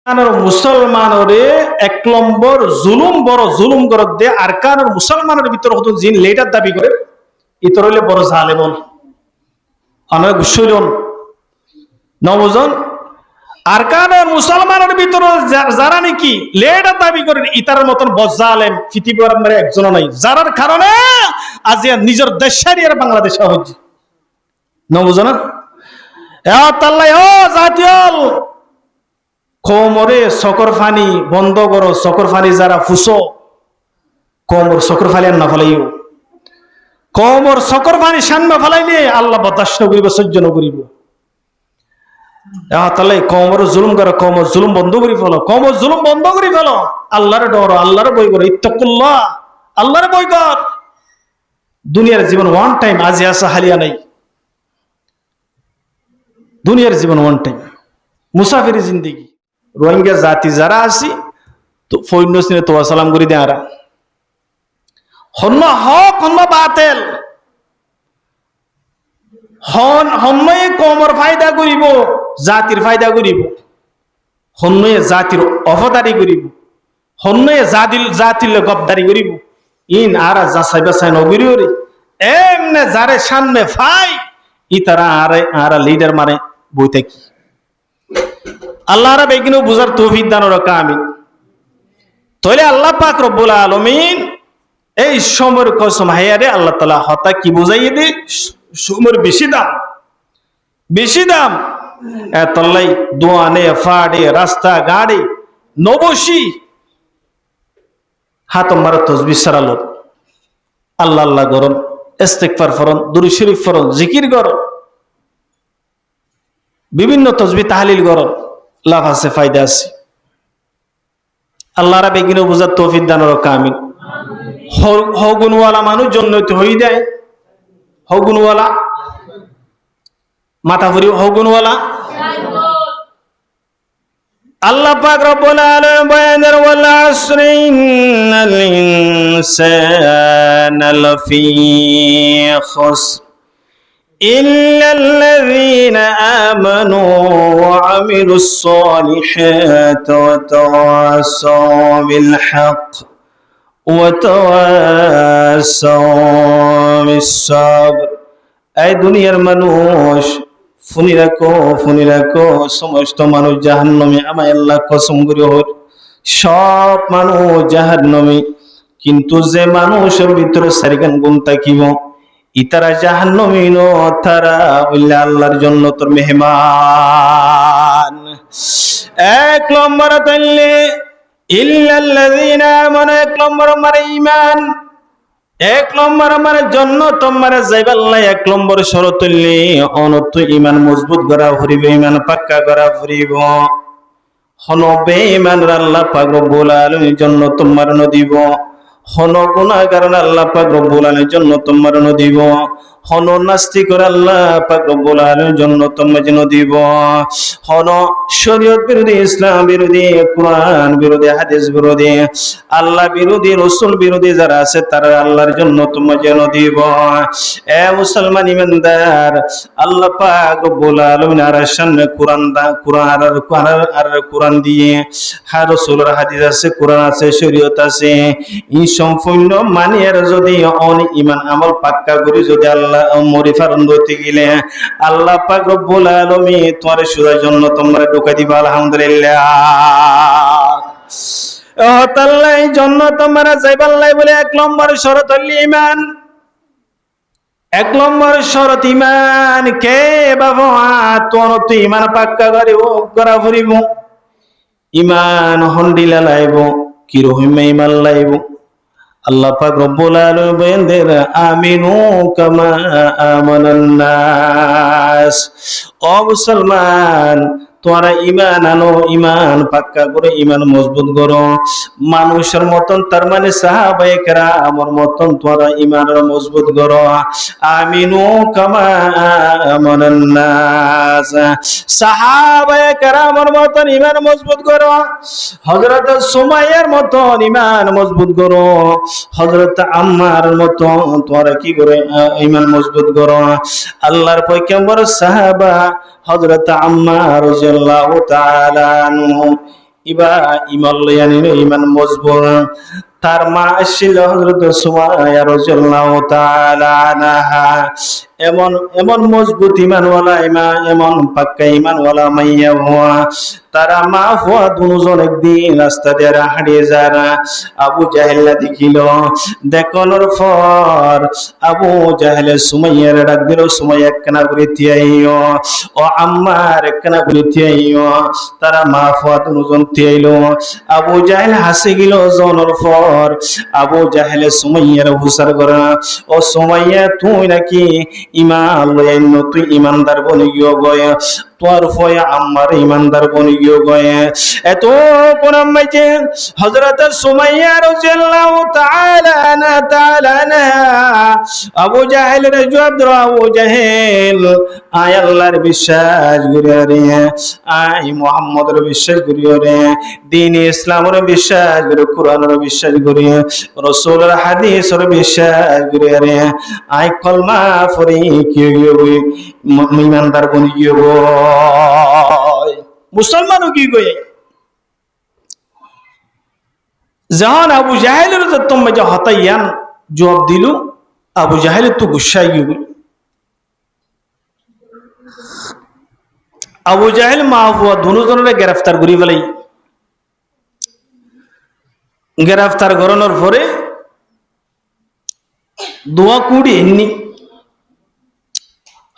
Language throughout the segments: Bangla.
মুসলমানরে এক নম্বর জুলুম বড় জুলুম করত দে আরকানের মুসলমানের ভিতর হতো জিন লেটার দাবি করে ইতর হইলে বড় জালেমন আমরা গুসইলন নবজন আরকানের মুসলমানের ভিতর যারা নাকি লেটার দাবি করেন ইতার মতন বজ্জালেম পৃথিবীর মানে একজন নাই যারার কারণে আজ নিজের দেশের আর বাংলাদেশ হচ্ছে নবজন জাতীয় কোমরে সকর ফানি বন্ধ করো সকর ফানি যারা ফুসো কোমর সকর ফালি আর না ফেলাইও কোমর সকর ফানি সামনে ফেলাইলে আল্লাহ বরদাস্ত করিব সহ্য করিব তাহলে কোমর জুলুম করো কোমর জুলুম বন্ধ করি ফেলো কোমর জুলুম বন্ধ করি ফেলো আল্লাহর ডর আল্লাহর বই করো ইত্তাকুল্লাহ আল্লাহর বই কর দুনিয়ার জীবন ওয়ান টাইম আজি আসা হালিয়া নাই দুনিয়ার জীবন ওয়ান টাইম মুসাফিরি জিন্দেগি রোহিঙ্গা জাতি যারা আছি তো ফৈন্য সিনে তোয়া সালাম করি দে আরা হন্য হক হন্য বাতেল হন্যয়ে কমর ফায়দা করিব জাতির ফায়দা করিব হন্যয়ে জাতির অফদারি করিব হন্যয়ে জাতির গবদারি করিব ইন আরা যাচাই বাছাই নগরিও রে এমনে যারে সামনে ফাই ই তারা আরা লিডার মানে বই থাকি আল্লাহ রাব এগুলো বুঝার তৌফিক দান রাখা আমি তাহলে আল্লাহ পাক রব্বুল আলামিন এই সময়ের কসম হায়ারে আল্লাহ তাআলা হতা কি বুঝাইয়ে দে সময়ের বেশি দাম এতলাই দোয়ানে ফাড়ে রাস্তা গাড়ি নবশি হাত মারা তসবিহ সারালো আল্লাহ আল্লাহ করুন ইস্তিগফার করুন দুরূদ শরীফ পড়ুন জিকির করুন বিভিন্ন তসবিহ তাহলিল করুন লাভ আছে ফায়দা আছে আল্লাহ রাব এগুলো বুঝার তৌফিক দান রাখা আমিন হগুনওয়ালা মানুষ জন্নত হয়ে যায় হগুনওয়ালা মাথা ভরি হগুনওয়ালা আল্লাহ পাক রব্বুল আলামিন বয়ানের ওয়াল আসরি ইন্নাল ইনসানা লাফি খুসর إلا الذين آمنوا وعملوا الصالحات وتواصوا بالحق وتواصوا بالصبر أي دنيا المنوش ফুনি রাখো সমস্ত মানুষ জাহান্নামে আমায় আল্লাহ কসম করে হর সব মানুষ জাহান্নামে কিন্তু যে মানুষের ভিতরে সারিগান গুণ থাকিব ইতারা জাহান্নামী ন তারা হইলে আল্লাহর জান্নাতের মেহমান এক নম্বর তাইলে ইল্লাল্লাযীনা আমানু এক নম্বর মানে ঈমান এক নম্বর মানে জান্নাত মানে যাইবাল্লাহ এক নম্বর শরত হইলে অনত ঈমান মজবুত করা হরিবে ঈমান পাক্কা করা হরিব হন বেঈমান আল্লাহ পাক রব্বুল আলামিন জান্নাত মারন দিব হন গুনাহগার আল্লাহ পাক রব্বুল আলামিন জান্নাত মারন দিব হন নাস্তিক আল্লাহ পাক রব্বুল আলামিন জান্নাত মারন দিব হন শরীয়ত বিরোধী ইসলাম বিরোধী কুরআন বিরোধী হাদিস বিরোধী আল্লাহ বিরোধী রাসূল বিরোধী যারা আছে তারা আল্লাহর জান্নাত মারন দিব এ মুসলমান ইমানদার আল্লাহ পাক রব্বুল আলামিন আর সামনে কুরআন দিয়ে আর রাসূলের হাদিস আছে কুরআন আছে শরীয়ত আছে সম্পূর্ণ মানিয়ার যদি অন ঈমান আমল পাক্কা করি যদি আল্লাহ মরিফার উন্নতি গেলে আল্লাহ পাক রব্বুল আলামিন তোমার সুরার জন্য তোমরা ঢুকাই দিবা আলহামদুলিল্লাহ ও তাআলা এই জন্য তোমরা যাইবাল্লাই বলে এক নম্বর শরত হল ঈমান এক নম্বর শরত ঈমান কে বাবা তোর তো ঈমান পাক্কা করা ফুরিব ঈমান হন্ডিলা লাইব কি রহিম ঈমান লাইব আল্লাহ পাক রব্বুল আলামিন বলেন আমিনু কামা আমানান নাস ও মুসলমান তোমরা ঈমান আনো ঈমান পাক্কা করে ঈমান মজবুত করো মানুষের মতন তার মানে সাহাবায়ে কেরামের মতন তোমরা ঈমান মজবুত করো আমিনু কামা আমানান নাস সাহাবায়ে কেরামের মতন ঈমান মজবুত করো হযরত সুমাইয়ার মতন ঈমান মজবুত করো হযরত আম্মার মতন তোমরা কি করে ঈমান মজবুত করো আল্লাহর পয়গম্বর সাহাবা হযরত আম্মার রাদিয়াল্লাহু তাআলা আনহু ইবা ইমান লইয়া নিল ইমান মজবুত। তার মা ছিল হযরত সুমাইয়া রাদিয়াল্লাহু তাআলা আনহা। এমন এমন মজবুত ইমানওয়ালা এমন পাক্কা ইমানওয়ালা মাইয়া হওয়া। তারা মা হওয়া দুজন একদিন রাস্তা দিয়ে হাঁটিয়ে যারা আবু জাহেল দেখিল। দেখানোর পর আবু জাহেলের সুমাইয়ার ডাক দিল, সুমাইয়া কেনা করে তিয়াইও, ও আম্মার কেনা করে তিয়াইও। তারা মা হওয়া দুজন তিয়াইল। আবু জাহেল হাসি গেল। জনের পর আবু জাহেলে সুমাইয়ার হুসার করে, ও সুমাইয়া তুই নাকি ইমান লইয়া তুই ইমানদার বনি গিয়ে গয়ে, তোর ফয়ে আম্মার ইমানদার বনি গিয়ে গয়ে। এত কোন আম্মাইছে হযরত সুমাইয়া রাদিয়াল্লাহু তাআলা আনহা আবু জাহেলের জবাব দিল, আবু জাহেল আয় আল্লাহর বিশ্বাস করিয়া রে, আয় মুহাম্মদের বিশ্বাস করিয়া রে, দ্বীন ইসলামের বিশ্বাস করি, কোরআনের বিশ্বাস করি, রাসূলের হাদিসের বিশ্বাস করিয়া রে, আয় কলমা পড়ি কি হইবে ইমানদার বনি গিয়ে গয়, মুসলমানও কি গয়। যখন আবু জাহেলের তোমরা যে হতাইয়ান জবাব দিল, আবু জাহেল তো গুসাই গিয়ে। আবু জাহেল মা হুয়া দুজনের গ্রেফতার করি ফেলাই। গ্রেফতার করানোর পরে দোয়া কুড়ি এমনি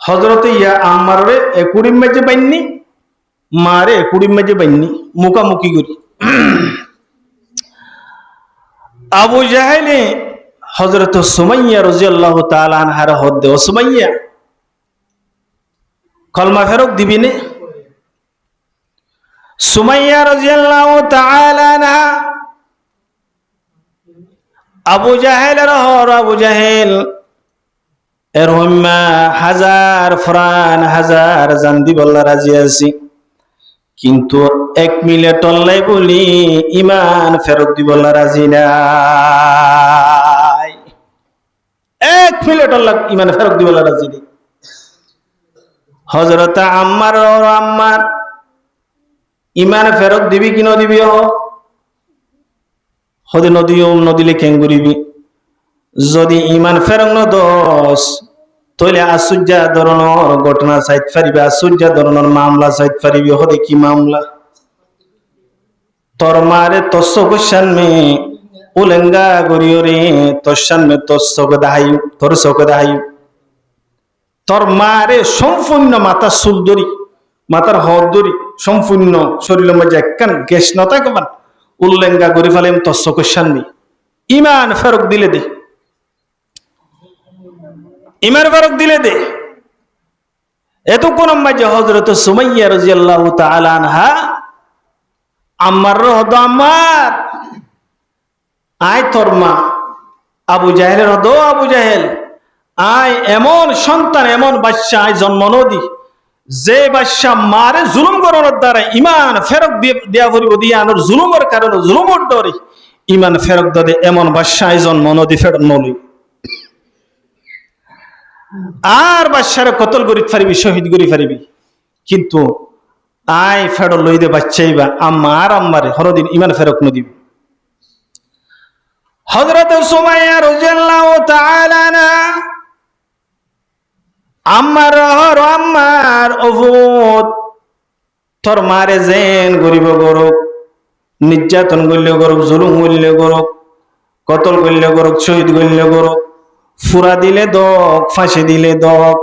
হজরতে ইয়া আম্মারে একুড়ি মেজে বাইননি, মারে একুড়ি মেজে বাইননি, মুখামুখি করি। আবু জাহেলে হযরত সুমাইয়া রাদিয়াল্লাহু তাআলা আনহার হদ্দে, ও সুমাইয়া কলমা ফেরক দিবি নে? সুমাইয়া রাদিয়াল্লাহু তাআলা আনহা আবু জাহেলের হর, আবু জাহেল এর হম্মা হাজার ফরান হাজার জান দিবল্লা রাজি আছি, কিন্তু 1 মিনিট অল্লাই বলি ইমান ফেরত দিবল্লা রাজি নাই। 1 মিনিট অল্লাহ ইমান ফেরত দিবল্লা রাজি নেই। হযরত আম্মার আম্মার ইমান ফেরত দিবি কি নদিবি? হদি নদীও নদিলে কেন করিবি? যদি ইমান ফেরত নদস তইলে আশ্চর্য ধরনের ঘটনা চাইত পারিবি, আশ্চর্য ধরনের মামলা চাইত পারিবি। হদি কি মামলা? তোর মারে তসসান মে উলেঙ্গা গরিও রে, তসান মে তসক দাহাই, তোর চোখ দাহাই। তোর মারে সম্পূর্ণ মাথা চুল ধরি, মাথার হদ ধরি সম্পূর্ণ শরীরের মধ্যে একখান গ্যাস নথাকবান উল্লেঙ্গা করি ফেলাম তোর চোখের সামনে। ইমান ফেরক দিলে দে, ইমান ফেরক দিলে দে। এতক্ষণ আম্মা যে হযরত সুমাইয়া রাদিয়াল্লাহু তাআলা আনহা আম্মার হদ, আম্মার আয় তোর মা আবু জাহেলের হদ, আবু জাহেল আয় এমন সন্তান এমন বাচ্চা আয় জন্ম নদী, যে বাচ্চা মারে জুলুম করানোর দ্বারা ইমান ফেরক দিয়া করিব, দিয়া আনোর জুলুমের কারণে জুলুমের ডরে ইমান ফেরক দে, এমন বাচ্চা আয় জন্ম নদী ফেরত নলি। আর বাচ্চারে কতল করি পারিবি, শহীদ করি পারিবি, কিন্তু আয় ফেরত লই দে বাচ্চাইবা আম্মা আর আম্মারে হরদিন ইমান ফেরক নদিবি। হযরত সুমাইয়া রাদিয়াল্লাহু তাআলা আনহা আম্মার হর, আম্মার অভূত তোর মারে জেন গরিব গরক, নির্যাতন করলে গরক, জুলুম করলে গরক, কতল করলে গরক, শহীদ করলে গরক, ফুরা দিলে দক, ফাঁসি দিলে দক।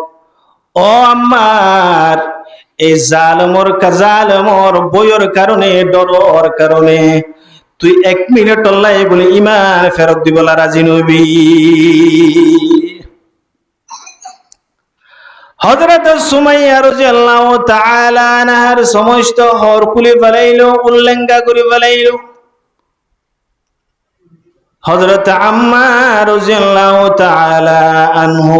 ও আম্মার এই জালমর বইয়ের কারণে, ডরর কারণে তুই 1 মিনিট অল্লাই বলে ইমান ফেরত দিবলা রাজি নবী। হযরত সুমাইয়া রাদিয়াল্লাহু তাআলা আনহার সমস্ত হর খুলে ফেলাইলো, উল্লেঙ্গা করে ফেলাইলো। হযরত আম্মার রাদিয়াল্লাহু তাআলা আনহু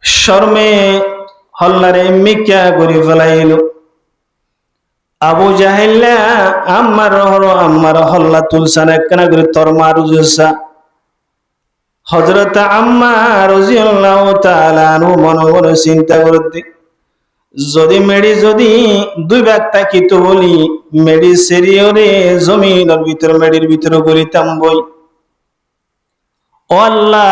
শর্মে হল্লারে মিক্কা করে ফেলাইলো। আবু জাহেল আম্মার হল্লা তুলসান একখানা করে তোর মারুজা। হযরত আম্মা রাদিয়াল্লাহু তাআলা আনহু মনে মনে চিন্তা করতে, যদি মেডি যদি দুই ভাগ থাকিত বলি মেডি সেরিয়রে জমিনের ভিতরে মেডির ভিতরে বলিতাম বই ও আল্লাহ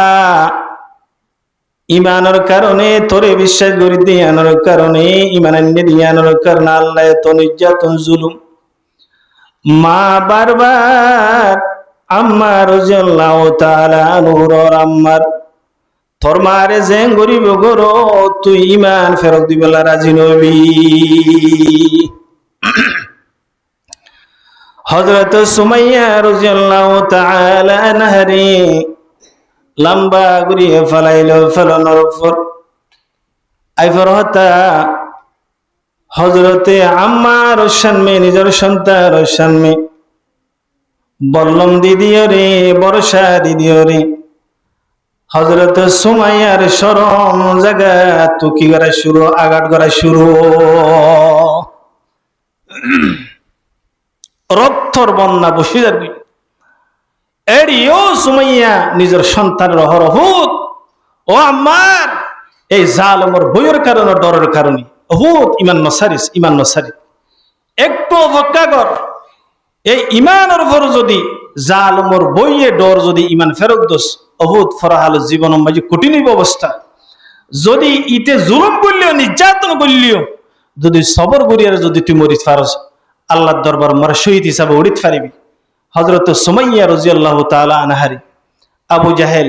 ইমানের কারণে তোরে বিশ্বাস করি দিয়ানোর কারণে ইমানের দিয়ানোর কারণে আল্লাহ এত নির্যাতন জুলুম মা বারবার আম্মা রাদিয়াল্লাহু তাআলা আনহুর আম্মার তোর মারে যে গরিব গরো তুই ইমান ফেরত দিবেলা রাজি নবী হযরত সুমাইয়া রাদিয়াল্লাহু তাআলা আনহারে লম্বা ঘুরিয়ে ফেলাইল ফেলানোর পর আইফর হতা হযরতে আম্মার সামনে নিজের সন্তান সামনে বললম দিদিও রে বর্ষা দিদিও রে হযরত সুমাইয়ার শরম জায়গা তুকি করা শুরু আঘাত করা শুরু রক্তর বন্যা বসে যাবে এরিও সুমাইয়া নিজের সন্তানের হরহুত ও আমার এই জালেমের ভয়ের কারণে ডরের কারণে হুত ইমান নসারিস একটু অপেক্ষা কর এই ইমানের উপর যদি জালেমের বইয়ে ডর যদি ইমান ফেরত দোস অহুত ফরাহাল জীবন মাঝে কঠিন অবস্থা যদি ইতে জুলুম করলিও নির্যাতন করলিও যদি সবর করিয়ার যদি তুই মরিত পারস আল্লাহর দরবার মার শহীদ হিসাবে উড়িত পারিবি হযরত সুমাইয়া রাদিয়াল্লাহু তাআলা আনহারি আবু জাহেল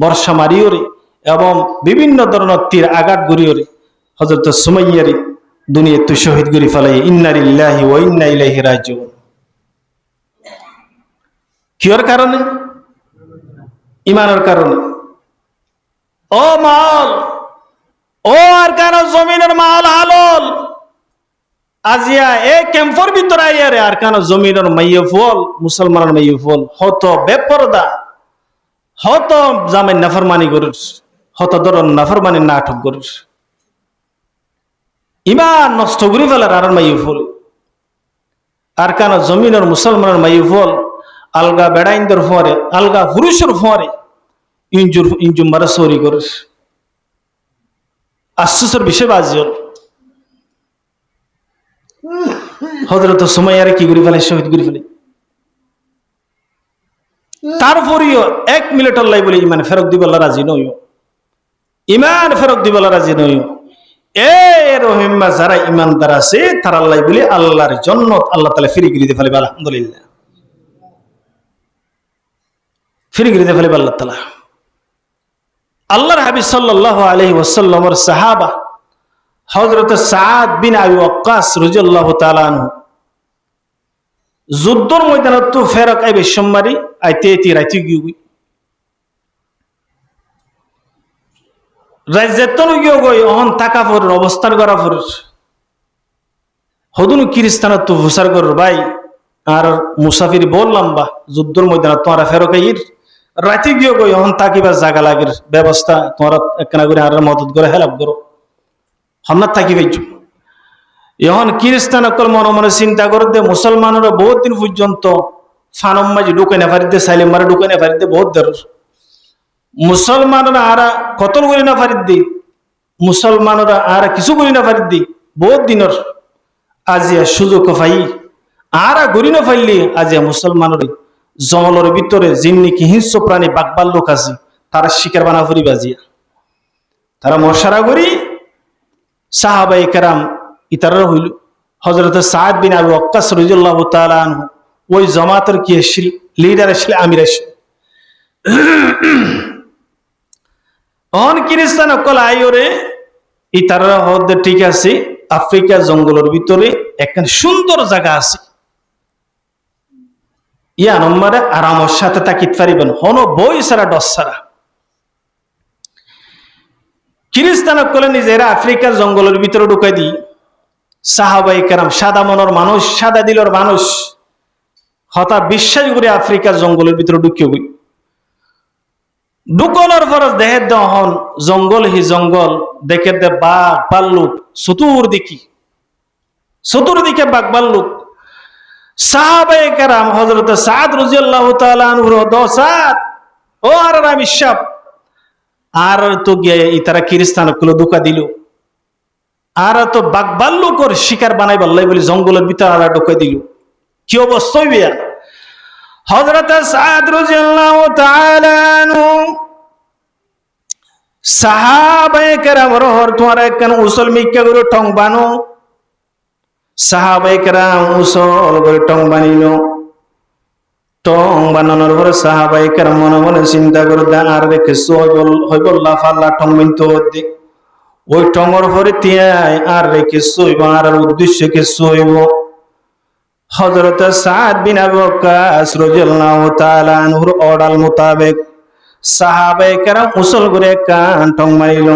বর্ষা মারিওরে এবং বিভিন্ন ধরনের তীর আঘাত গড়িওরে হযরত সুমাইয়ারি দুনিয়া তুই শহীদ করি ফেলাই ইন্না লিল্লাহি ওয়া ইন্না ইলাইহি রাজিউন কিয়র কারণে ইমানের কারণে ও মাল ও আর কেন জমিনের মাল হালল আজিয়া এ ক্যাম্পর ভিতরে আইয়ারে আর কেন জমিনের মাইয়ে ফল মুসলমানের মাইয়ে ফল হত বেপরদা হত জামাই নাফরমানি করিস হত ধরন নাফরমানি নাটক করিস ইমান নষ্ট করে ফেলার আর মাইয়ে ফল আর কেন জমিনের মুসলমানের মাইয়ে ফল আলগা বেড়াইন্দর ফরে আলগা পুরুষের ফরে ইঞ্জুর মারা সরি করিস আশ্চর্যের বিষয় বাজিল হযরত সুমাইয়ারে কি করে ফেলে শহীদ করে ফেলে তারপরেও 1 মিনিট আল্লাহ বলে ইমান ফেরত দিবলা রাজি নইও ইমান ফেরত দিবলা রাজি নইও এ রহিমা যারা ইমানদার আছে তারা আল্লাহ বলে আল্লাহর জান্নাত আল্লাহ তাআলা ফ্রি করে দিতে ফেলে আলহামদুলিল্লাহ ফ্রি করে দিতে ফেলে আল্লাহ তাআলা আল্লাহর হাবিব সাল্লাল্লাহু আলাইহি ওয়াসাল্লামের সাহাবা হযরত সাদ বিন আবি ওয়াক্কাস রাদিয়াল্লাহু তাআলা আনহু যুদ্ধর ময়দানে তো ফেরক আইবে সম্মারি আইতে রাইতে গিয়ে রাইজেতন গিয়ে গই অহন টাকা পর অবস্থান করা পর হদুন খ্রিস্টানত তো প্রচার কর ভাই আর মুসাফির বললাম বা যুদ্ধর ময়দানে তোমরা ফেরক আইর রাইতে গিয়ে গই অহন তাকিবার জায়গা লাগের ব্যবস্থা তোমরা একনা করে আর মদত করে হেল্প করো হন্নাত থাকি পাইছো এখন খ্রিস্টান অকল মনে মনে চিন্তা করতে মুসলমানরা বহুত দিন পর্যন্ত ফানম মাঝে ঢুকে না পারিতে সাইলেম মারে ঢুকে না পারিতে বহুত দের মুসলমানরা আর কতল করি না পারিত মুসলমানরা আর কিছু করি না পারিত বহুত দিনের আজিয়া সুযোগ পাই আর গড়ি না পাইলে আজিয়া মুসলমানের জঙ্গলের ভিতরে জিন্নি কি হিংস্র প্রাণী বাকবাল লোক আছে তারা শিকার বানা ফুরি বাজিয়া তারা মশারা করি সাহাবায়ে কেরাম ইতারা হইল হযরত সাদ বিন আবি ওয়াক্কাস রাদিয়াল্লাহু তাআলা আনহু ওই জামাতের কি ছিল লিডার ছিল আমির ছিল অন খ্রিস্টান অকল আইরে ইতারা হদ ঠিক আছে আফ্রিকা জঙ্গলের ভিতরে একটা সুন্দর জায়গা আছে ইয়া নম্বরে আরামের সাথে তাকিত পারিবেন হন বই সারা ডস সারা খ্রিস্টান অকলে নিজেরা আফ্রিকার জঙ্গলের ভিতরে ঢুকাই দি সাহাবায়ে কেরাম সাদা মনের মানুষ সাদা দিলের মানুষ হতা বিশ্বাস করে আফ্রিকার জঙ্গলের ভিতরে ঢুকিয়ে গই ঢুকানোর পর দেহের দহন জঙ্গল হি জঙ্গল দেখে দে বাঘ ভাল্লুক চতুর্দিকে বাঘ ভাল্লুক সাহাবায়ে কেরাম হযরত সাদ রাদিয়াল্লাহু তাআলা আনহু দসাত ও আর আমি সাপ আর তো গিয়ে ইতারা খ্রিস্টান গুলো ধোকা দিল আর তো বাঘবাল্লুকর শিকার বানাই বললাই বলে জঙ্গলের ভিতরে আর ঢুকাই দিল। কি অবস্থা হইবে? হযরত সাদ রাদিয়াল্লাহু তাআলা আনহু সাহাবায়ে কেরাম রহর তোরা কেন উসল মিক্কা করে টং বানো, সাহাবায়ে কেরাম উসল করে টং বানিলো। টং বানানোর পরে সাহাবায়ে কেরাম মনে মনে চিন্তা করে আর রেখে হইব লাফাল্লা টং মিনতে হতে ওই টঙর পরে তিয়াই আর রেখে সইব আর উদ্দেশ্য কে সইব। হযরত সাদ বিন আবু ওয়াক্কাস রাদিয়াল্লাহু তাআলা আনহুর অর্ডার মোতাবেক সাহাবায়ে কেরাম উসল করে কান টং মারিল।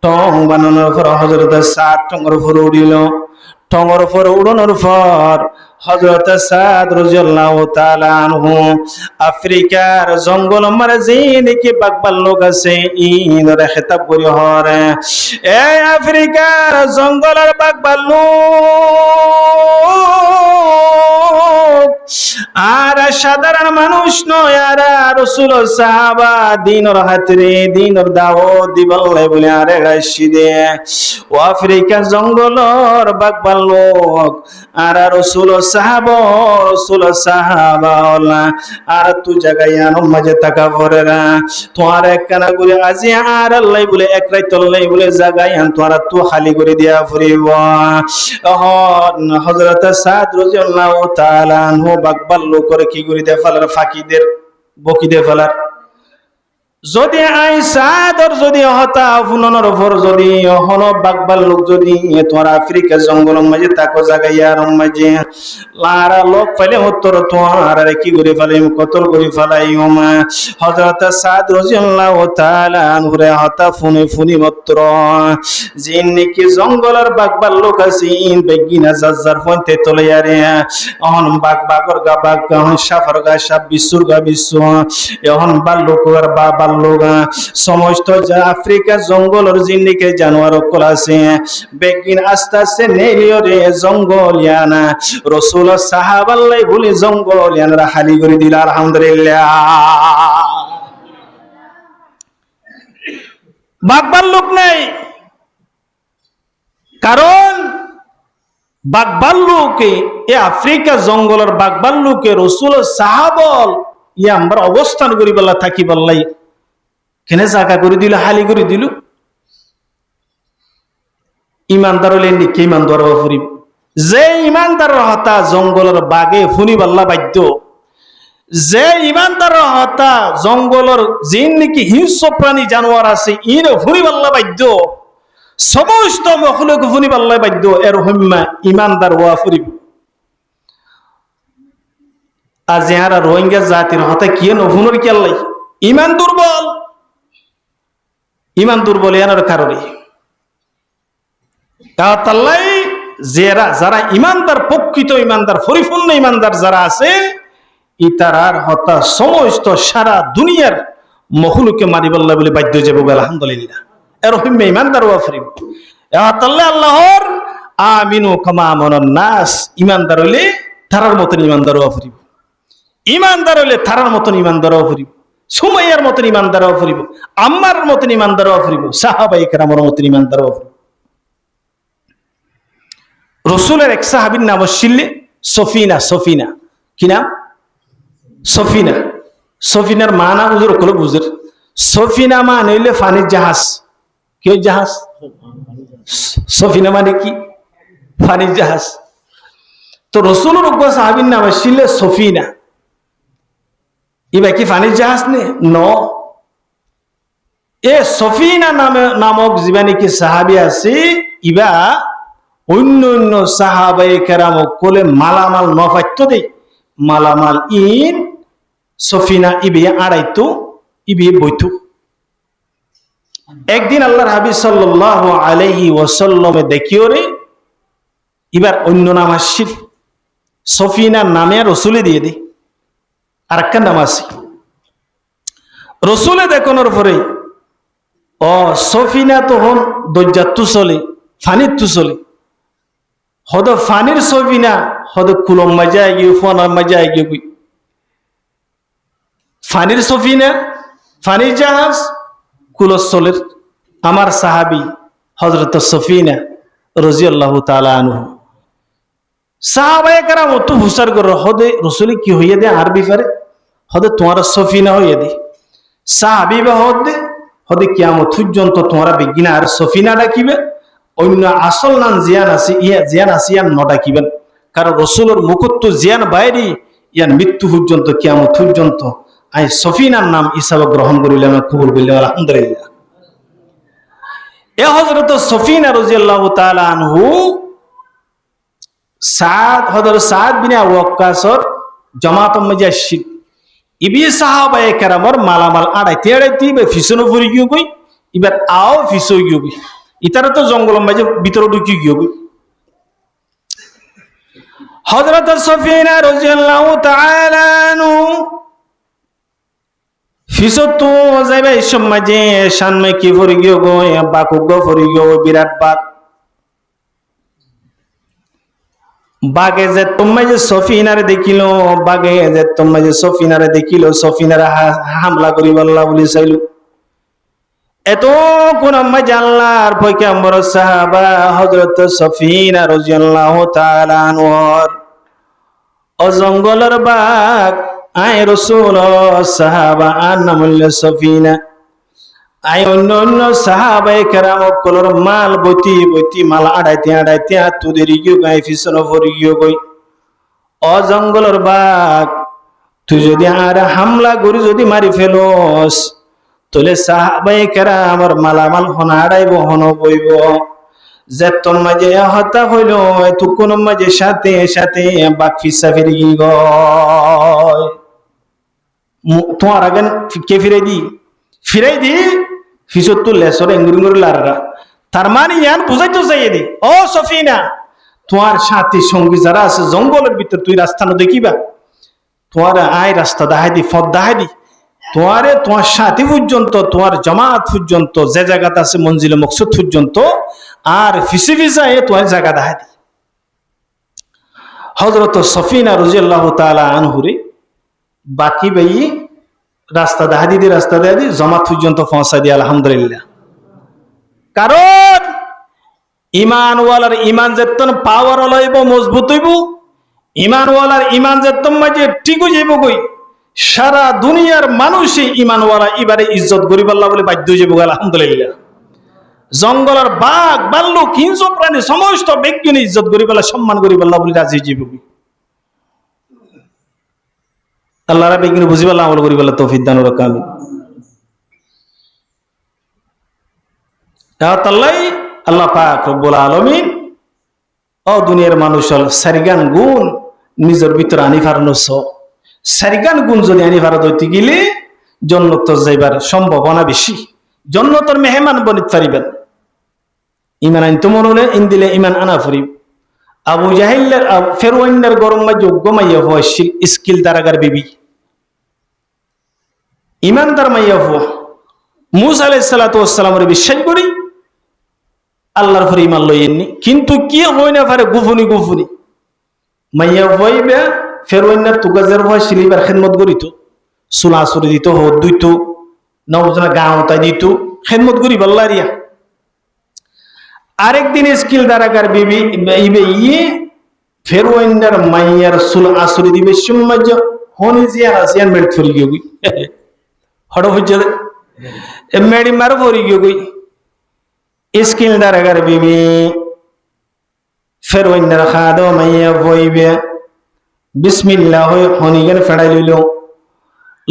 টং বানানোর পর হযরত সাদ টঙর উপরে উড়িল। টঙর উপরে উড়ানোর পর হযরত সাদ রাদিয়াল্লাহু তাআলা আনহু আফ্রিকার জঙ্গল মারে যেদিকে বাঘবাল্লুক আছে ইনরে খেতাব করি হরে, এই আফ্রিকার জঙ্গলের বাঘবাল্লুক আর সাধারণ মানুষ নয়, আর রাসূল সাহাবা দিনের হাতরে দিনের দাওয়াত দিবাল্লাই বলে আরে গাইছি দে ও আফ্রিকা জঙ্গলর বাঘবাল্লুক আর রাসূল সাহাবা আর তু জায়গায় আনো মাঝে টাকা ভরে না তোমার একখানা করে আজি আর আল্লাহ বলে এক রাত আল্লাহ বলে জায়গায় আন তোমার তু খালি করে দিয়া ফুরিব। হযরত সাদ রাদিয়াল্লাহু তাআলা আনহু বাঘবাল্লুক করে কি করে দে ফেলার ফাঁকিদের বকি দে ফেলার। যদি আইসাদর যদি হতা ফুননের উপর যদি হন বাঘবাল্লুক যদি তোমার আফ্রিকা জঙ্গল মাঝে তাকো জাগাইয়ার মাঝে লারা লোক পাইলে উত্তর তোমার কি করে ফেলাই কতল করে ফেলাই। হযরত সাদ রাদিয়াল্লাহু তাআলা আনহুরে হতা ফুনি মাত্র জিন্নিকি জঙ্গলের বাঘবাল্লুক আছে ইন বেগিনা জাজ্জার ফন্তে তলিয়ারে অহন বাঘর গা বাঘ অহন সাফার গা সাপ বিশুর গা বিশ্ব এখন বাল্লুকর লোগা সমস্ত আফ্রিকা জঙ্গলের জিন্দিকে জানোয়ার কল আছে বেগিন আস্তে আস্তে নেলিও রে জঙ্গলিয়ানা রাসূল সাহাবাল্লাই বলে জঙ্গলিয়ানরা খালি করে দিল। আলহামদুলিল্লাহ। বাঘবাল্লুক নেই, কারণ বাঘবাল্লুকে এ আফ্রিকা জঙ্গলের বাঘবাল্লুকে রাসূল সাহাবল ইয়া আমরা অবস্থান করি বলা থাকি বললাই কেনে জায়গা করে দিল হালি করে দিল। ইমানদার হলে নিকে ইমানদার ফুরিব, যে ইমানদার হতা জঙ্গলের বাগে ফুনি বাল্লা বাধ্য, যে ইমানদার হতা জঙ্গলের জিন নাকি হিংস্র প্রাণী জানোয়ার আছে ইনে ফুনি বাল্লা বাধ্য, সমস্ত মখলুক ফুনি বাল্লা বাধ্য। এর হম্মা ইমানদার ওয়া ফুরিব। আজ যারা রোহিঙ্গা জাতির হতা কি নফুনের কি আল্লাহ ইমান দুর্বল, ইমান দুর্বল এনার কারণে যারা ইমানদার প্রকৃত ইমানদার পরিপূর্ণ ইমানদার যারা আছে ইতারার হতা সমস্ত সারা দুনিয়ার মখলুকে মারিবাল্লাহ বলে বাধ্য যাবো। আলহামদুলিল্লাহ। এরকম ইমানদার ওয়াফরিব আল্লাহর আমিনু কামা আমানান নাস। ইমানদার হইলে তারার মতন ইমানদার ওয়াফরিব, ইমানদার হইলে তারার মতন ইমানদার ওয়াফরিব, সুমাইয়ার মতন ইমানদার ফুরিব, আম্মার মতন ইমানদার ফুরিব, সাহাবায়ে কেরামের মতন ইমানদার ফুরিব। রাসূলের এক সাহাবীর নাম ছিল সফিনা। কি নাম? সফিনা। সফিনার মানা বুঝুর কল বুঝুর। সফিনা মানে হইলে পানির জাহাজ। কি জাহাজ? সফিনা মানে কি? পানির জাহাজ। তো রাসূলের এক সাহাবীর নাম ছিল সফিনা। ইবা কি পানির জাহাজ নে? ন এ সফিনা নামক জীবানী কি সাহাবী আছে ইবা অন্য সাহাবায়ে কেরাম কোলে মালামাল নফাইতো দে মালামাল ইন সফিনা ইবে আড়াইতো ইবে বইতো। একদিন আল্লাহর হাবিব সাল্লাল্লাহু আলাইহি ওয়াসাল্লামে দেখিও রে এবার অন্য নাম আসছিল সফিনা নামে রাসূলে দিয়ে দে আর একটা নাম আছে রাসূলে দেখানোর পরে ও সফিনা তখন দজ্জাতু চলে ফানির তু চলে হদ ফানির সফিনা হদ কুলম মাজায় গিয়ে ফোনার মাজায় গিয়ে কই ফানির সফিনা ফানির জাহাজ কুলস চলের আমার সাহাবী হযরত সফিনা রাদিয়াল্লাহু তাআলা আনহু সাহাবায়ে কেরাম তো হুসার করে হদে রাসূল কি হইয়া দে আরবি পারে হদে তোমার সফিনা হইয়া দে সাহাবী বা হদে কিয়ামত পর্যন্ত তোমার বিজ্ঞান আর সফিনা ডাকিবে অন্য আসল নাম জিয়ান আছে জিয়ান আসিয়ান ন ডাকিবেন কারণ রাসূলের মুখত জিয়ান বাইরে ইয়ান মৃত্যু পর্যন্ত কিয়ামত পর্যন্ত আই সফিনার নাম হিসাবে গ্রহণ করিলাম কবুল করিলাম আলহামদুলিল্লাহ। এ হযরত সফিনা রাদিয়াল্লাহু তাআলা আনহু সাদ বিন আবু ওয়াক্কাসর জামাতম মাজাশিদ ইবি সাহাবায়ে কেরামর মালামাল আড়াইতে আড়াইতে বে ফিসনো ফুরি গিয়ে কই এবার আও ফিসো গিয়ে কই ইতারা তো জঙ্গলম মাঝে ভিতরে ঢুকি গিয়ে কই হযরত সফিনা রাদিয়াল্লাহু তাআলা আনহু ফিসতো যাইবে সমাজে সানমে কি ফুরি গিয়ে গই বাকু গো ফুরি গিয়ে বিরাট বাক বাগে যে তোমরা যে সফিনারে দেখিল বাগে যে তোমরা যে সফিনারে দেখিল সফিনারে হামলা করি বললা বলি চাইল এত কোন মাঝে আল্লাহর পয়গম্বর সাহাবা হযরত সফিনা রাদিয়াল্লাহু তাআলা আনহার ও জঙ্গলের বাঘ আয় রাসূল সাহাবা আর নামুল সফিনা আই অন্য অন্য সাহাবায়ে কেরাম কলর মাল বতি বতি মাল আড়াইতে আড়াইতে তুদের গিয়ে গাই ফিসনো ভরি গিয়ে গই অ জঙ্গলের বাঘ তুই যদি আর হামলা করি যদি মারি ফেলোস তাহলে সাহাবায়ে কেরাম আমার মালামাল হন আড়াইব হন বইব যে তোর মাঝে হতা হইল এত কোন মাঝে সাথে সাথে বাঘ ফিসা ফিরে গিয়ে গয় তোমার আগে কে ফিরাই দি ফিসত্তু লেসর এঙ্গুরি লাররা তার মানে ইয়ান বুঝাইতো চাইয়ে দি ও সফিনা তোমার সাথী সঙ্গী যারা আছে জঙ্গলের ভিতর তুই রাস্তা ন দেখিবা তোমার আয় রাস্তা দেখাই দি পথ দেখাই দি তোমার সাথী পর্যন্ত তোমার জামাত পর্যন্ত যে জায়গাতে আছে মঞ্জিলে মকসুদ পর্যন্ত আর ফিসি ফিসায় তোমার জায়গা দেখাই দি হযরত সফিনা রাদিয়াল্লাহু তাআলা আনহুরে বাকি ভাই রাস্তা দেখাই দি রাস্তা দেখাই দি জামাত পর্যন্ত পৌঁছাই দি আলহামদুলিল্লাহ। কারণ ইমানওয়ালার ইমান যেতন পাওয়ার লইব মজবুত হইব ইমানওয়ালার ইমান যেতন মাঝে ঠিক হয়ে যাইব কই সারা দুনিয়ার মানুষই ইমানওয়ালা এবারে ইজ্জত করিব আল্লাহ বলে বাধ্য হয়ে যাবো আলহামদুলিল্লাহ। জঙ্গলের বাঘ ভাল্লুক হিংস্র প্রাণী সমস্ত ব্যক্তিকে ইজ্জত করিব আল্লাহ সম্মান করিব আল্লাহ বলে রাজি হয়ে যাইব আল্লাহ রাব্বি কিন্তু বুঝিব আল্লাহ আমল করিব আল্লাহ তৌফিক দান করুক আমিন। আল্লাহ পাক রব্বুল আলামিন ও দুনিয়ার মানুষ সারিগান গুণ নিজের ভিতরে আনি ফারনস সারিগান গুণ যদি আনি ফারত হইতে গেলে জান্নাত যাইবার সম্ভাবনা বেশি জান্নাতের মেহমান বনিত পারিবেন ইমান আনতে মন হলে ইন্দিলে ইমান আনা ফুরিব আবু জাহিলের ফেরওয়াইনের গরম মা যোগ্য মাইয়া হওয়াছিল স্কিল দারাগার বিবি ইমানদার মাইয়া হওয়া মুসা আলাইহিস সালাতু ওয়াস সালামের বিশ্বাস করি আল্লাহর ফরে ইমান লইয়েননি কিন্তু কি হয় না পারে গুফুনি গুফুনি মাইয়া হইবে ফেরওয়াইনের তুগাজের হয় সিলিবার খেদমত করিত সুলা সুরি দিত হদ দিত নবজনা গাঁও তাই দিত খেদমত করি বল্লারিয়া আরেকদিন স্কিল দারাগার বিবি ইবে ইয়ে ফেরওয়াইনের মাইয়ার সুলা আসুরি দিবে সুম্মাজ হনি জিয়া আসিয়ান মেড ফরি গই হড় হইছে মেডি মার ফরি গই স্কিল দারাগার বিবি ফেরওয়াইনের খাদো মাইয়া বইবে বিসমিল্লাহ হনি গেন ফেড়াই লইল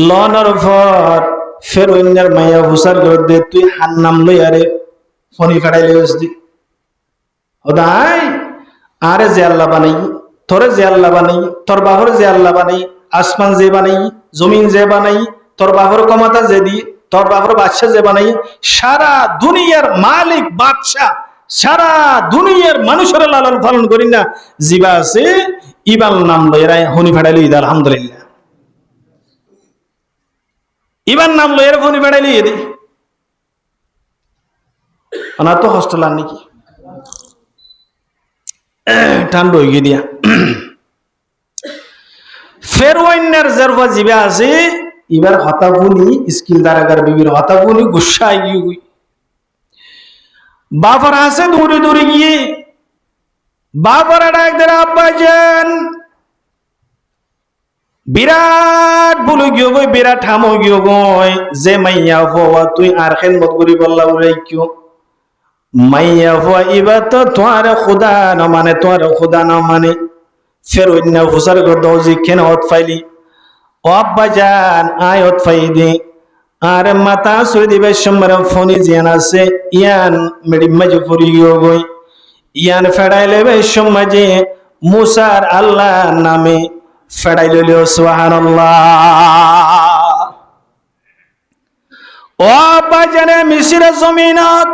লনার পর ফেরওয়াইনের মাইয়া হুসার গদে তুই হান নাম লই আরে ফনি ফেড়াই লইস দি ওদাই আরে যে আল্লাহ বানাই তোরে যে আল্লাহ বানাই তোর বাহর যে আল্লাহ বানাই আসমান যে বানাই জমিন যে বানাই তোর বাহর ক্ষমতা যে দি তোর বাহর বাদশাহ যে বানাই সারা দুনিয়ার মালিক বাদশাহ সারা দুনিয়ার মানুষের লালন পালন করি না জিবা আছে ইবাল নাম লইরা হনি ফেড়াইলি ঈদ আলহামদুলিল্লাহ ইবার নাম লইরা হনি ফেড়াইলি ঈদ ওনা তো হোস্টেল আর নাকি ঠান্ডা হয়ে গিয়ে দিয়া ফেরওয়াইনের জারফা জিবা আছে এবার হতাপুনি স্কিল দারাগার বিবির হতাপুনি গুসা গিয়ে বাফার আছে দৌড়ে দৌড়ে গিয়ে বাবারা ডাক দেন আব্বাজান বিরাট বলে গিয়ে গই বিরাট হামো গিয়ে গই যে মাইয়া হওয়া তুই আর খেদমত করি বললা বলে কিউ মাইয়া হওয়া এবার তো তোমার খুদা না মানে তোমার খুদা না মানে ফের অন্য হুসার গদি কেন হত ফাইলি ও আব্বাজান আয় হত ফাই দি আর মাতা সুই দিবে সম্মার ফোনি জিয়ান আছে ইয়ান মেডি মাঝে ফুরি গিয়ে গই ইয়ান ফেড়াইলে বে সমাজে মুসার আল্লাহ নামে ফেড়াই লইল সুবহানাল্লাহ ও বাজারে মিশরের জমিনত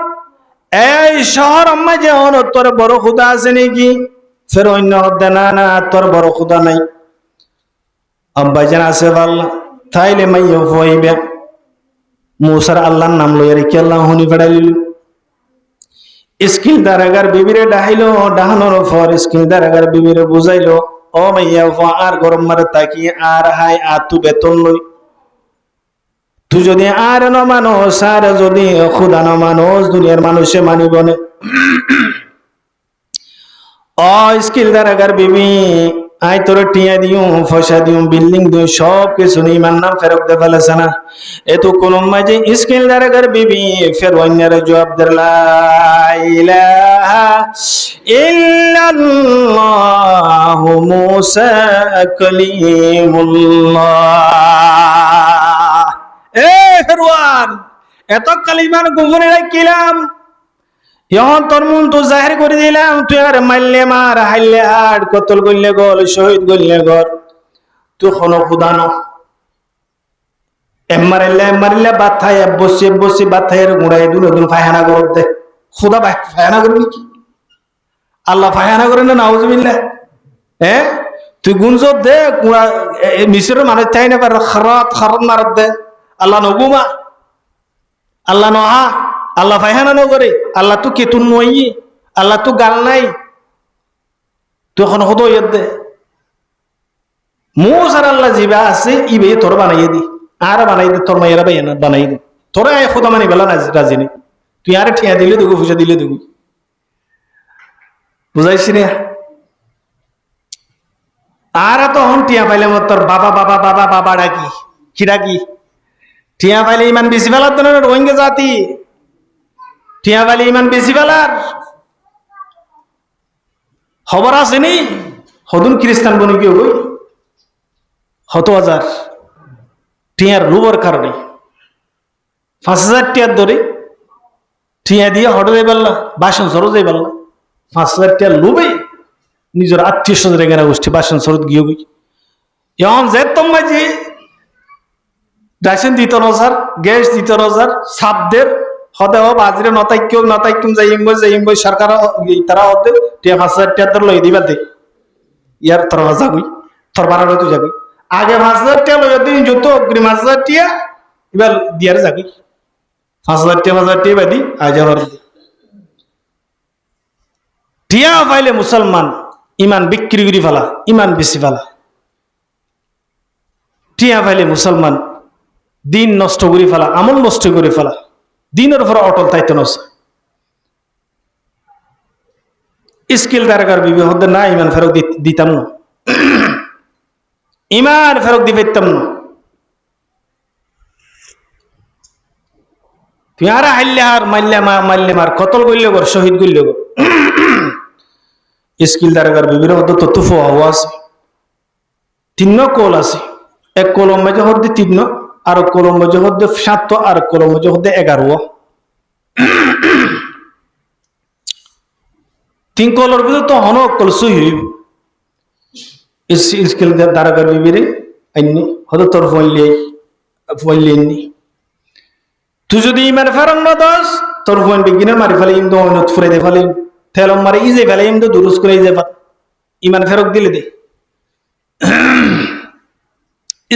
এই শহর মাঝে অন তোর বড় খুদা আছে নাকি ফের অন্য না না তোর বড় খুদা নাই আব্বাজান আছে আল্লাহ তাইলে মাইয়া হইবে মুসার আল্লাহর নাম লইয়া রেখে আল্লাহ হুনি ফেড়াই লইল স্কিল দারাগার বিবিরে ডাহাইলো ডাহানোর পর স্কিল দারাগার বিবিরে বুঝাইলো ও মাইয়া আর গরম মারে তাকি আর হাই তু বেতন লই তুই যদি আর ন মানুষ আর যদি খুদা ন মানুষ দুনিয়ার মানুষে মানিব না ও স্কিল দারাগার বিবি আই তোর টিয়া দিও পয়সা দিও বিল্ডিং দিও সব কিছু নেই মান নাম ফেরত দে ফেলেছে না এতো কোন মাঝে স্কিল দারাগার বিবি ফের অন্যের জবাব দের লা ইলাহা ইল্লাল্লাহু মুসা কালিমুল্লাহ এ ফেরওয়ান এত কালিমান গোপনে রাখিলাম এখন তোর মন তো জাহির করে দিলাম তুই আর মারলে মার হাইলে হাট কতল করলে গল শহীদ করলে গর তুই কোনো খুদা ন এমারিল্লা বাথায় বসে বসে বাথায়ের গুড়াই দুন দুন ফায়হানা করব দে খুদা ফায়হানা করবি কি আল্লাহ ফায়হানা করে না নাউজুবিল্লাহ হ্যাঁ তুই গুনজব দে কুড়া মিশরের মানুষ তাই না পার খারাত মারত দে আল্লাহ নগুমা আল্লাহ নহা আল্লাহ ফায়হানা ন করে আল্লাহ তু কেতুন নই আল্লাহ তু গাল নাই তুই এখন হতো ইয়াদ দে মুসার আল্লাহ জিবা আছে ইবে তোর বানাইয়ে দি আর বানাই দে তোর মাইয়েরা বাইনা বানাই দে তোরা আয় খোদা মানি বেলা না রাজি নেই তুই আর ঠিয়া দিলে দেবো পয়সা দিলে দেবো বুঝাইছি রে আর তো হন টিয়া পাইলে মত তোর বাবা বাবা বাবা বাবা ডাকি কি ডাকি টিয়া পাইলে ইমান বেশি ফেলার তো না রোহিঙ্গা জাতি টিয়া পাইলে ইমান বেশি ফেলার খবর আছে নি হদুন খ্রিস্টান বনি কি হই 7,000 টিয়ার লুবর কারণে 5,000 টিয়ার ধরে টিয়া দিয়ে হটে যাই পারলা বাসন সরো যাই পারলা 5,000 টিয়ার লুবে নিজের আত্মীয় স্বজন এখানে গোষ্ঠী বাসন সরত গিয়ে গই এখন যে তোমাজি রাশন দিত নজার গ্যাস দিত নজার সাবদের হতে হোক আজরে নতাইক্যম যাইম বই সরকার তারা হতে টিয়া 5,000 টিয়ার ধর লই দিবা দে ইয়ার তোর যাগুই তোর বাড়ানো তুই যাবি আগে 5,000 টিয়া লই দিন যত অগ্রিম 5,000 টিয়া এবার দিয়ার যাবি 5,000 টিয়া বাদি আজ আমার টিয়া পাইলে মুসলমান ইমান বিক্রি করি ফেলা ইমান বেশি ফেলা টিয়া পাইলে মুসলমান দিন নষ্ট করে ফেলা আমল নষ্ট করে ফেলা দিনের উপর অটল তাইতে নষ্ট স্কিল দারগার বিবাহ না ইমান ফেরত দিতাম না ইমান ফেরত দিতাম না তুই আর হাইলে আর মারলে মার কতল করলে গর শহীদ করলে গর স্কিল দারগার বিবির মধ্যে তো তুফো হওয়া আছে 3 কল আছে এক কলম মাঝে হদ্দে 3 আর কলম মাঝে হদ্দে 7 আর কলম মাঝে হদ্দে 11 3 কলর ভিতরে তো হন কল সই হইব স্কিল দারগার বিবিরে আইনি হয়তো তোর ফইলি তুই যদি ইমান ফেরন না দোস তোর ফোন বিজ্ঞানের মারি ফেলে ইমদো অনত ফুরাই দে ফেলে তেলম মারি ইজে ফেলে ইমদো দুরুস করে ইজে ফেলে ইমান ফেরক দিলে দে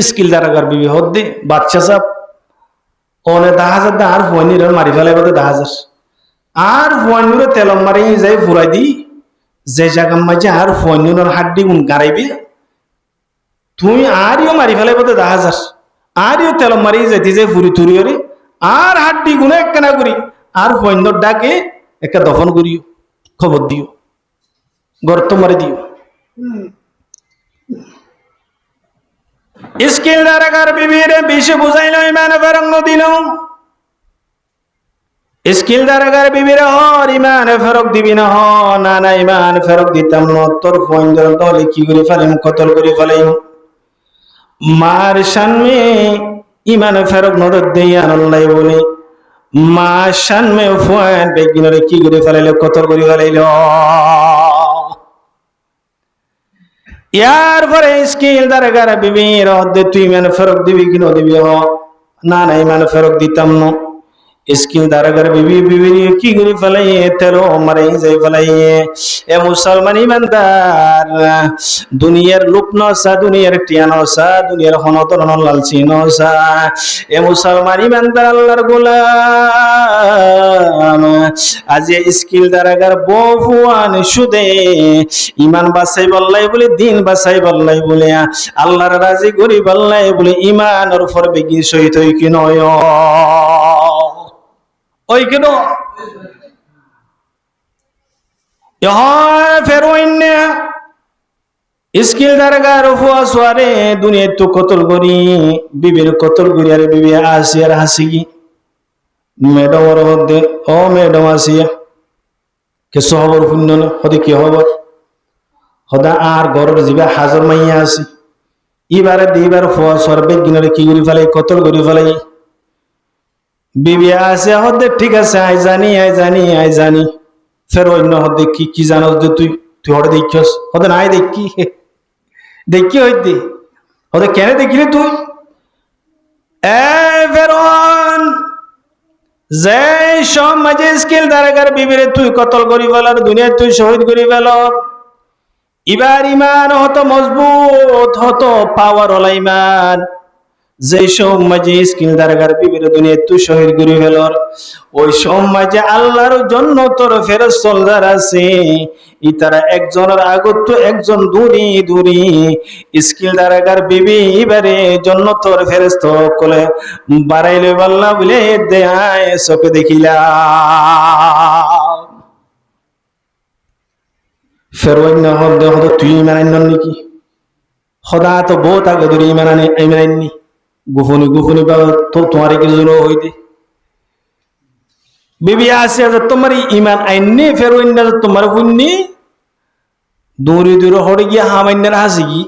স্কিল দারাগার বিবি হদ দে বাচ্চা সাপ ওনে 10,000 দে আর ফোনির মারি ফেলে বলে 10,000 আর ফোনির তেলম মারি ইজে ফুরাই দি যে জায়গা মাঝে আর ফোনির হাড্ডি গুন গারাইবি তুই আরিও মারি ফেলে বলে 10,000 আরিও তেলম মারি যাইতে যে ফুরি তুরিয়রে আর হাড্ডি গুনে একখানা করি আর ফৈন্যর ডাকে একটা দফন করিও খবর দিও গর্ত মারি দিও স্কিল দারাগার বিবির বেশি বুঝাইল ইমান ফেরঙ্গ দিল স্কিল দারাগার বিবির হর ইমান ফেরক দিবি না না না ইমান ফেরক দিতাম না তোর ফোন দলে কি করে ফেলাম কতল করে ফেলাইম মার সামনে ইমান ফেরক নজর দেই আল্লাহ বলে মা সামনে ফোন বেগিনরে কি করে ফেলাইলে কতল করে ফেলাইল ইয়ার পরে স্কিল দারাগার বিবির হদ্দে তুই ইমান ফেরক দিবি কি না দিবি না না ইমান ফেরক দিতাম না স্কিল দারাগার বিবি কি করে ফেলাইয়ে তেরো মারে যাই ফেলাইয়ে এ মুসলমান ইমানদার দুনিয়ার লুপ নসা দুনিয়ার টিয়া নসা দুনিয়ার হনতন লালচি নসা এ মুসলমান ইমানদার আল্লাহর গোলাম আজ স্কিল দারাগার বহুয়ান সুদে ইমান বাসাই বললাই বলে দিন বাসাই বললাই বলে আল্লাহর রাজি করি বললাই বলে ইমানের উপর বেগি সহিত কি নয় ওই কেন স্কিল দারাগার ফুয়া সোয়ারে দুনিয়া তো কতল করি বিবির কতল করি আরে বিবি আসি আর হাসি কি ম্যাডাম ওর মধ্যে ও ম্যাডাম আসিয়া কিছু খবর শূন্য না হতে কি খবর হদা আর ঘরের যাবে হাজার মাইয়া আছে এবারে দিবার ফুয়া সোয়ার বেগিনারে কি করি ফেলাই কতল করি ফেলাই বিবি আছে হদে ঠিক আছে আই জানি ফের অন্য হদে কি জানো যে তুই হরে দেখিস হদে নাই দেখি হইতে হদে কেন দেখিলি তুই ফেরন যে সমাজে স্কিল দারাগার বিবিরে তুই কতল করি ফেলার দুনিয়া তুই শহীদ করি ফেল এবার ইমান হতো মজবুত হতো পাওয়ার হল ইমান যে সমাজে স্কিল দারাগার বিবির দুনিয়া তুই শহীদ করি ফেলর ওই সমাজে আল্লাহর জন্য তোর ফেরেশতা যারা আছে ইতারা একজনের আগত তো একজন দূরি স্কিল দারাগার বিবি এবারে জন্য তোর ফেরেশতা কোলে বাড়াইলে আল্লাহ বলে দেয় চোখে দেখিলা ফেরোইন হদ তুই ইমান নাকি সদা তো বহুত আগে ধরে ইমান আননি গুফনি বা তো তোমার কি জন্য হইতে বিবি আছে তোমার ইমান আইননি ফেরোইন তোমার শুননি দূরে হরে গিয়ে হামান্যের হাসি কি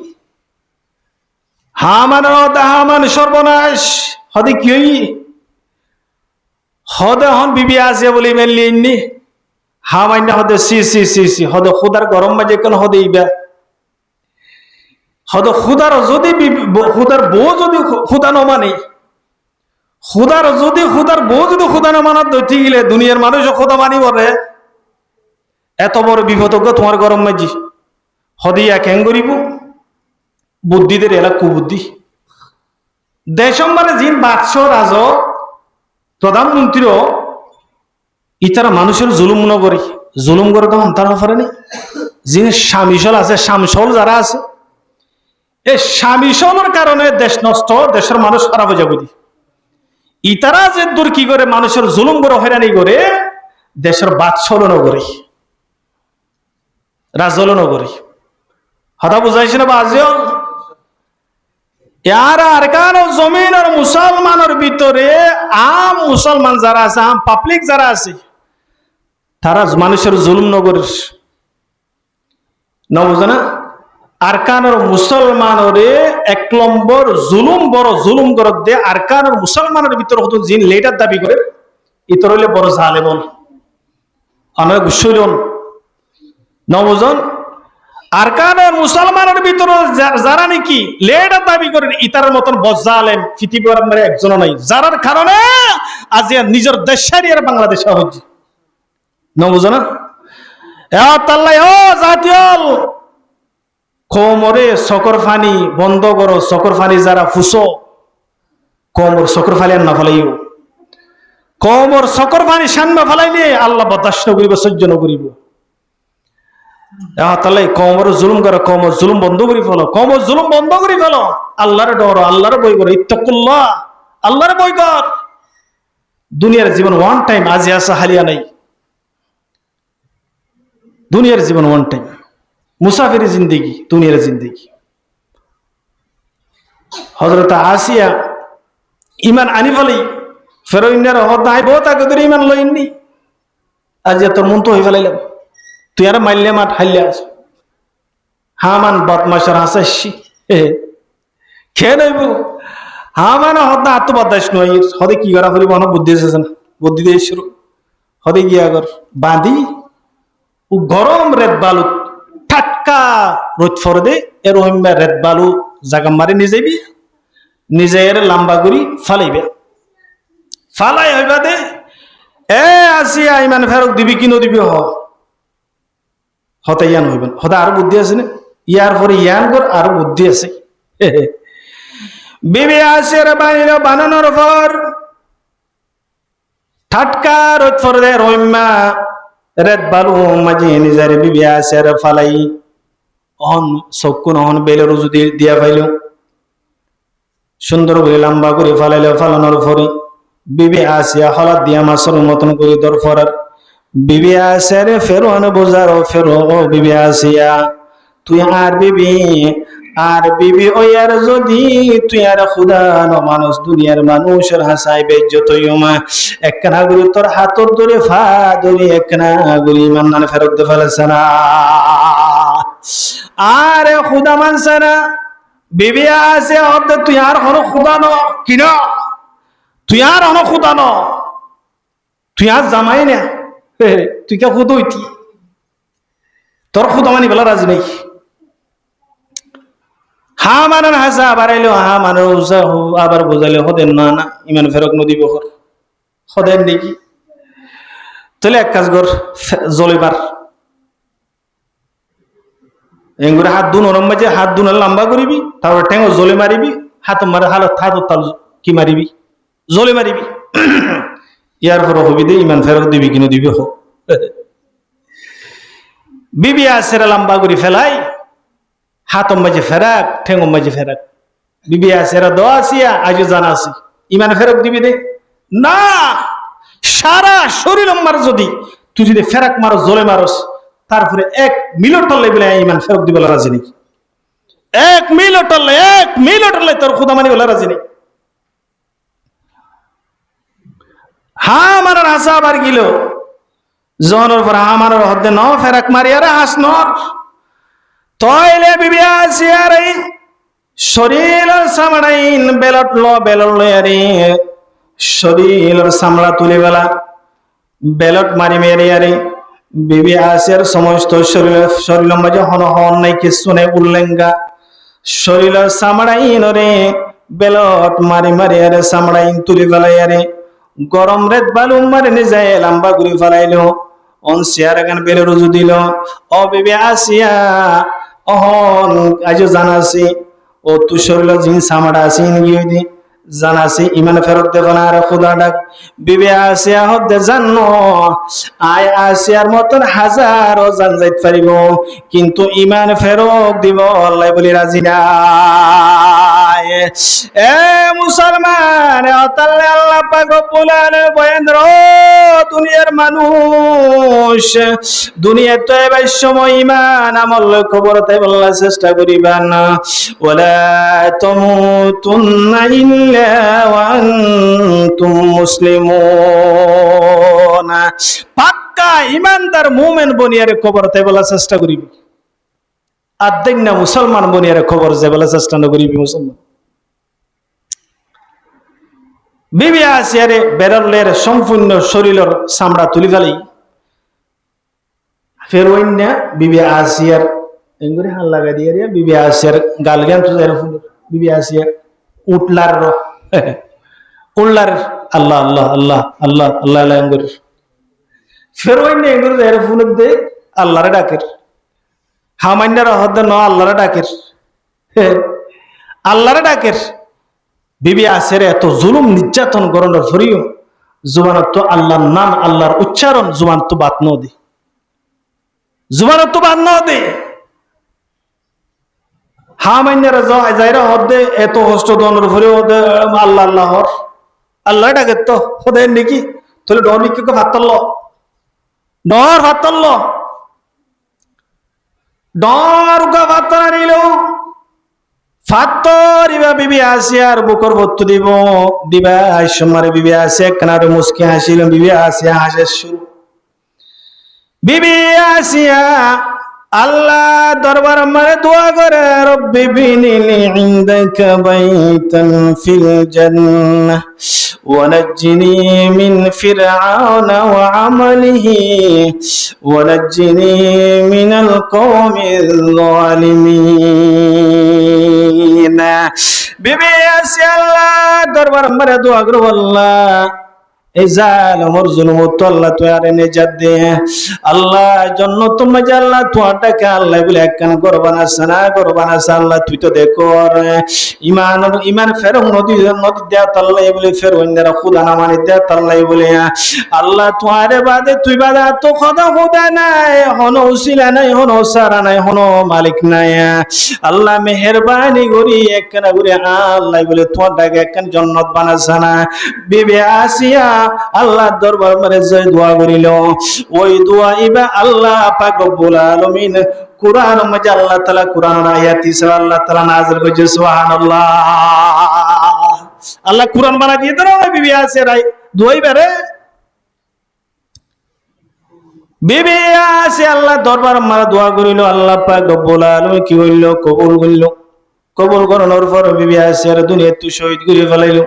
হামান সর্বনাশ হদে কি হই হদে হন বিবি আছে বলে মেনলি ইন্নি হামান্য হদে সি হদে খুদার গরম মাঝে কেন হদে ইবা হয়তো খুদার বউ যদি খুদা নমানে খুদার বউ যদি খুদা নমানার দৈতি গেলে দুনিয়ার মানুষ খুদা মানি বলে এত বড় বিপদজ্ঞ তোমার গরম মাঝি হদিয়া কেন করিব বুদ্ধিদের এলা কুবুদ্ধি দেশম মানে যিন বাদশ রাজ প্রধানমন্ত্রীও ইতারা মানুষের জুলুম নগরী জুলুম করে তো তারা পারেনি যিনি শামিশল আছে শামসল যারা আছে এই শামিশলের কারণে দেশ নষ্ট দেশের মানুষ খারাপ হয়ে যাবে ইতারা যে দূর কি করে মানুষের জুলুম করে হয়রানি করে দেশের বাদশাহ নগরী রাজল নগরী হতা বুঝাইছে না বাজিও ইয়ার আরকান ও জমিন আর মুসলমানের ভিতরে আম মুসলমান যারা আছে আম পাবলিক যারা আছে তারা মানুষের জুলুম নগরীর না বুঝো না আরকানের মুসলমানরে এক নম্বর বড় জুলুম করত দে আরকানের মুসলমানের ভিতরে হতো যিনি লিডার দাবি করে ইতর হইলে বড় জালেমন আমরা গুছইলন নবজন আরকানের মুসলমানের ভিতরে যারা নাকি লিডার দাবি করেন ইতার মতন বজ্জালেম পৃথিবীর মানে একজন নাই যারার কারণে আজ নিজের দেশের আর বাংলাদেশ হচ্ছে নবজন জাতীয় কোমরে সকর ফানি বন্ধ করো সকর ফানি যারা ফুসো কোমর সকর ফালি আর না ফেলাইও কোমর সকর ফানি সামনে ফেলাইলে আল্লাহ বরদাস্ত করিব সহ্য করিব তাহলে কোমর জুলুম করো কোমর জুলুম বন্ধ করি ফেলো কোমর জুলুম বন্ধ করি ফেলো আল্লাহর ডর আল্লাহর বই করো ইত্তাকুল্লাহ আল্লাহর বই কর দুনিয়ার জীবন ওয়ান টাইম আজি আসা হালিয়া নাই দুনিয়ার জীবন ওয়ান টাইম মুসাফির জিন্দেগি দুনিয়ার জিন্দেগি। হযরত আসিয়া ইমান আনি ফেলি ফেরোইনার হদ নাই বহুত আগে ধরে ইমান লইনি, আজ তোর মন তো হয়ে ফেলাইলাম, তুই আর মাইলে মাঠ হাইলে আস হামান বদমাসের হাসাসি খেয়ে নইব হামান হদ না আত্মবদাস নয় হদে কি করা ফেলি মনে বুদ্ধি এসেছে না, বুদ্ধি দিয়ে শুরু হদে গিয়া কর বাঁধি ও গরম রেত বালু ঠাটকা রোদ ফরে দে এর রেত বালু জাগা মারি নিজেবি নিজের লম্বা করি ফালাইবে ফালাই হইবা দে এ আসিয়া ইমান ফেরক দিবি কিনো দিবি হতে ইয়ান হইবেন হতে আরো বুদ্ধি আছে না, ইয়ার পরে ইয়ান কর আরো বুদ্ধি আছে। বিবি আসিয়ার বানিল বানানোর পর ঠাটকা রোদ ফরে দে রইমা রেত বালু মাঝে নিজের বিবি আসিয়ার ফালাই অহন চক্ষু নহন বেলের যদি দিয়া পাইল সুন্দর করে লম্বা করে ফালাইল, ফালানোর পরে বিবি আসিয়া হলাদ দিয়া মাছের মতন করে দর ফরার বিবি আসিয়া রে ফেরো বোঝারো ফেরো ও বিবি আসিয়া তুই আর বিবি ওই আর যদি তুই আর খুদা ন মানুষ দুনিয়ার মানুষের হাসাই বেজ্জত হইমা একখানা গুলি তোর হাতর ধরে ফা ধরে একখানা গুলি ইমান নানে ফেরত দে ফেলেছে না আরে খুদা মানছে না বিবি আছে হতে তুই আর হলো খুদা ন কিন তুই আর হলো খুদা ন তুই আর জামাই না তুই কে খুদ হইতি তোর খুদা মানি বলা রাজি নাই হা মানার হাসা বাড়াইলো হা মানার আবার বোঝাইলো হদেন না না ইমান ফেরক নদী বহর হদেন নাকি তাহলে এক কাজ কর জলিবার এগুলো হাত দুন ওরম মাঝে হাত দুন লম্বা করিবি তারপর ঠেঙ্গো জলে মারিবি হাত মারে হালত হাত তাল কি মারিবি জলে মারিবি ইয়ার পর হবি দে ইমান ফেরত দিবি কিনো দিবি হোক বিবি আসেরা লম্বা করি ফেলাই হাত মাঝে ফেরাক ঠেঙ্গো মাঝে ফেরাক বিবি আসেরা দো আসিয়া আজও জানা আসি ইমান ফেরত দিবি দে না সারা শরীর মার যদি তুই যদি ফেরাক মারো জলে মারস তারপরে 1 মিনিট টলে বলে ইমান ফেরত দিবে রাজি নেই 1 মিনিট টলে তোর খুদা মানি বলে রাজি নেই হা মারার হাসা আবার গিল জনের পর হা মারার হদ্দে ন ফেরাক মারি আরে হাস নর তইলে বিবি আসিয়ার শরীর সামড়াইন বেলট লো আরে শরীর সামড়া তুলে বেলা বেলট মারি মেরে আরে বিবি আসিয়ার সমস্ত শরীর মাঝে হন হন নাই কিছু নেই উল্লেঙ্গা শরীর সামড়াইন রে বেলট মারি মারি আরে সামড়াইন তুলি ফেলাই আরে গরম রেত বালু মারি নিজে লম্বা ঘুরি ফেলাইলো অনসিয়ার গান বেলে রুজু দিল ও বিবি আসিয়া অহন আজ জানাসি ও তু শরীর জিন সামড়া আসিন গিয়ে দি জানাসি ইমান ফেরত দেব না আর খুদা ডাক বিবি আসিয়া হতে জানো আয় আসিয়ার মতন হাজারো জান যাইতে পারিব কিন্তু ইমান ফেরত দিব আল্লাহ বলি রাজি না এ মুসলমান অতাল্লে আল্লাহ পাক রব্বুল আলামিন বয়ান দুনিয়ার মানুষ দুনিয়াতে তো এবার সময় ইমান আমল খবর তাই বলার চেষ্টা করিবেন না ওয়ালা তামুতুন্না ইল্লা ওয়া আনতুম মুসলিমুন পাক্কা ইমানদার মুমিন বনিয়ারে খবর তাই বলার চেষ্টা করিবি আদেন না মুসলমান বনিয়ারে খবর যে বলার চেষ্টা না করিবি মুসলমান বিবি আসিয়ারে বেরলের সম্পূর্ণ শরীরের চামড়া তুলি ফেলাই ফের অন্য বিবি আসিয়ার এঙ্গুরি হাল লাগা দিয়ে বিবি আসিয়ার গাল জ্ঞান তো বিবি আসিয়ার উঠলার উল্লার আল্লাহ আল্লাহ আল্লাহ আল্লাহ আল্লাহ আল্লাহ এঙ্গুরি ফের অন্য এঙ্গুরি যাই ফুল দে আল্লাহরে ডাকের হামান্ডার হদ ন আল্লাহরে ডাকের আল্লাহরে ডাকের বিবি আসিয়ার এত জুলুম নির্যাতন গরণের ফরিও জুবানত আল্লাহর নাম আল্লাহর উচ্চারণ জুবান তো বাত ন দে জুবানত তো বাত ন দে হামান্ডারা যাইরা হদে এত হস্ত দনের ফরিও আল্লাহ আল্লাহর আল্লাহ ডাকে তো হদে নাকি তাহলে ডর নিকি ভাতল ডর ভাতল ডর গাবাতা নিল ফাত্তর ইবা বিবি আসিয়ার বুকর বত্তু দিব দিবা আইসমারে বিবি আসিয়া কানারে মুস্কি হাসিল বিবি আসিয়া হাসে শুরু বিবি আসিয়া আল্লাহ দরবার মারে দোয়া করে রব্বি বিনিলি ইনদাকা বাইতান ফিল জান্নাহ ওয়া নাজ্জিনি মিন ফিরআউনা ওয়া আমালিহি ওয়া নাজ্জিনি মিনাল কওমিল যালিমিন বিবি আসিয়া আল্লাহ দরবার মারে দোয়া করে আল্লাহ এই জালিমের জুলুমত আল্লাহ তুই আরে নিজাত দে আল্লাহ জন্য তুমি যে আল্লাহ তোমারটাকে আল্লাহ বলে একখান করবানা সানা করবানা আল্লাহ তুই তো দেখো ইমান ফেরো নদী দেয়া তাল্লাই বলে ফের অন্যরা খুদা না মানে দেয়া তাল্লাই বলে আল্লাহ তোমারে বাদে তুই বাদে তো খুদা নাই হনো উসিলা নাই হনো সারা নাই হনো মালিক নাই আল্লাহ মেহেরবানি করি একখানা করে আল্লাহ বলে তোমারটাকে একখান জান্নাত বানাসানা বিবি আসিয়া আল্লাহ দরবার মারে যে দোয়া করিল ওই দোয়া ইবা আল্লাহ পাক রব্বুল আলামিন কুরআন মাঝে আল্লাহ তাআলা কুরআনের আয়াত হিসেবে আল্লাহ তাআলা নাযিল করেছে সুবহানাল্লাহ আল্লাহ কুরআন বানা দিয়ে দাও বিবি আছে রাই দোয়াই বেরে বিবি আছে আল্লাহ দরবার মারে দোয়া করিল আল্লাহ পাক রব্বুল আলামিন কি হইল কবুল করানোর পর বিবি আছে আর দুনিয়া তুই শহীদ করে ফেলাইল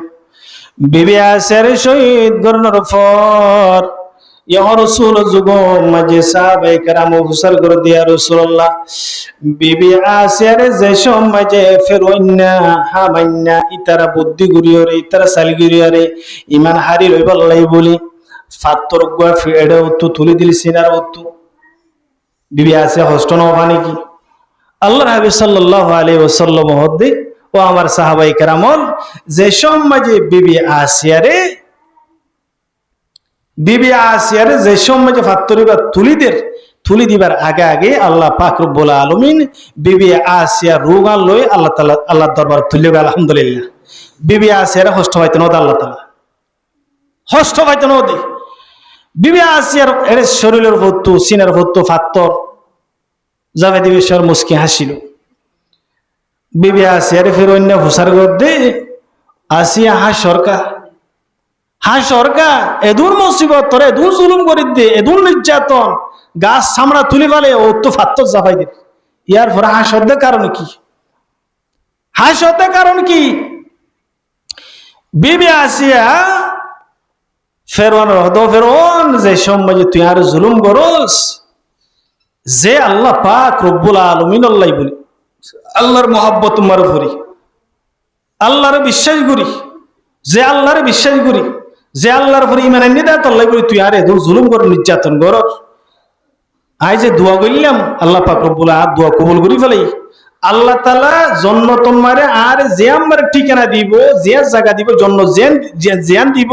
বিবি আসিয়ার শহীদ গরনের পর ইয়া রাসূল যুগ মাঝে সাহাবায়ে কেরাম হুসার করে দিয়া রাসূলুল্লাহ বিবি আসিয়ার যে সমাজে ফেরোইন্না হামাইন্না ইতারা বুদ্ধি গুরিয়রে ইতারা সালগিরিয়রে ঈমান হারি লই বললাই বলি ফাত্তর গয়া ফেড়ে উত্তু তুলি দিল সিনার উত্তু বিবি আসিয়া হস্ত নবানি কি আল্লাহ রাসূল সাল্লাল্লাহু আলাইহি ওয়াসাল্লাম হদ্দে ও আমার সাহাবায়ে কেরামল যে সমাজে বিবি আসিয়ারে যে সমাজে ফাত্তরিবা তুলি দিবার আগে আল্লাহ পাক রব্বুল আলামিন বিবি আসিয়া রোগা লই আল্লাহ তাআলা আল্লাহ দরবার তুলিবে আলহামদুলিল্লাহ বিবি আসিয়ারে হস্ত হইতে নদ আল্লাহ তাআলা হস্ত হইতে নদী বিবি আসিয়ার এর শরীরের ভত্তু সিনার ভত্তু ফাত্তর যাবে দিবেশ্বর মুস্কি হাসিল বিবি আসিয়ারে ফের অন্য হুসার গদ্দে আসিয়া সরকার এদুর মুসিবত তোরে এদুর জুলুম করি দে এদুর নির্যাতন গাছ সামরা তুলি ফেলে ও তো ফাত্তর জাফাই দে ইয়ার পরে হাসদের কারণ কি বিবি আসিয়া ফেরওয়ান যে সমাজে তুই আর জুলুম করস যে আল্লাহ পাক রব্বুল আলামিন আল্লাহ বলি আল্লাহর মহব্বত তোমার ভরি আল্লাহর বিশ্বাস করি যে আল্লাহর ভরি ইমান এনে দেয় আল্লাহ বলি তুই আরে দূর জুলুম কর নির্যাতন কর আই যে দোয়া করলাম আল্লাহ পাক রব্বুল আলামিন দোয়া কবুল করি ফেলাই আল্লাহ তাআলা জন্য তোমারে আর যে আমার ঠিকানা দিব যে জায়গা দিব জন্য জেন দিব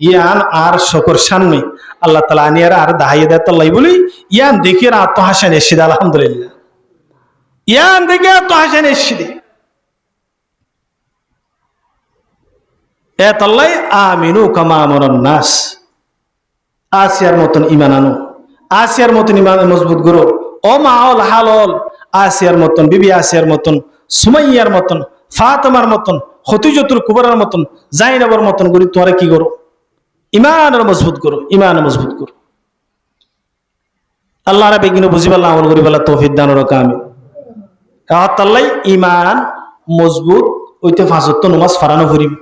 ইয়ান আর শকর সামনে আল্লাহ তাআলা আনিয়ার আর দাহাইয়ে দেয় আল্লাহ বলি ইয়ান দেখিয়ে আত্মহাসন এসে আলহামদুলিল্লাহ ইয়ান দেখে তো হাসেন এসে এতাল্লাই আমিনু কামা আমরান নাস আসিয়ার মতন ঈমান আনো আসিয়ার মতন ঈমান মজবুত করো ও মাওল হালল আসিয়ার মতন বিবি আসিয়ার মতন সুমাইয়ার মতন ফাতেমার মতন খদিজাতুল কুবরার মতন জাইনাবের মতন করি তোরা কি করো ঈমান মজবুত করো আল্লাহ রাব্বি কিনো বুঝিবাল্লাহ আমল করি বলা তৌফিক দান রকা আমিন তাল্লাই ইমান মজবুত ওইতে ফাঁসত্ব নমাজ ফারানো ফুরিব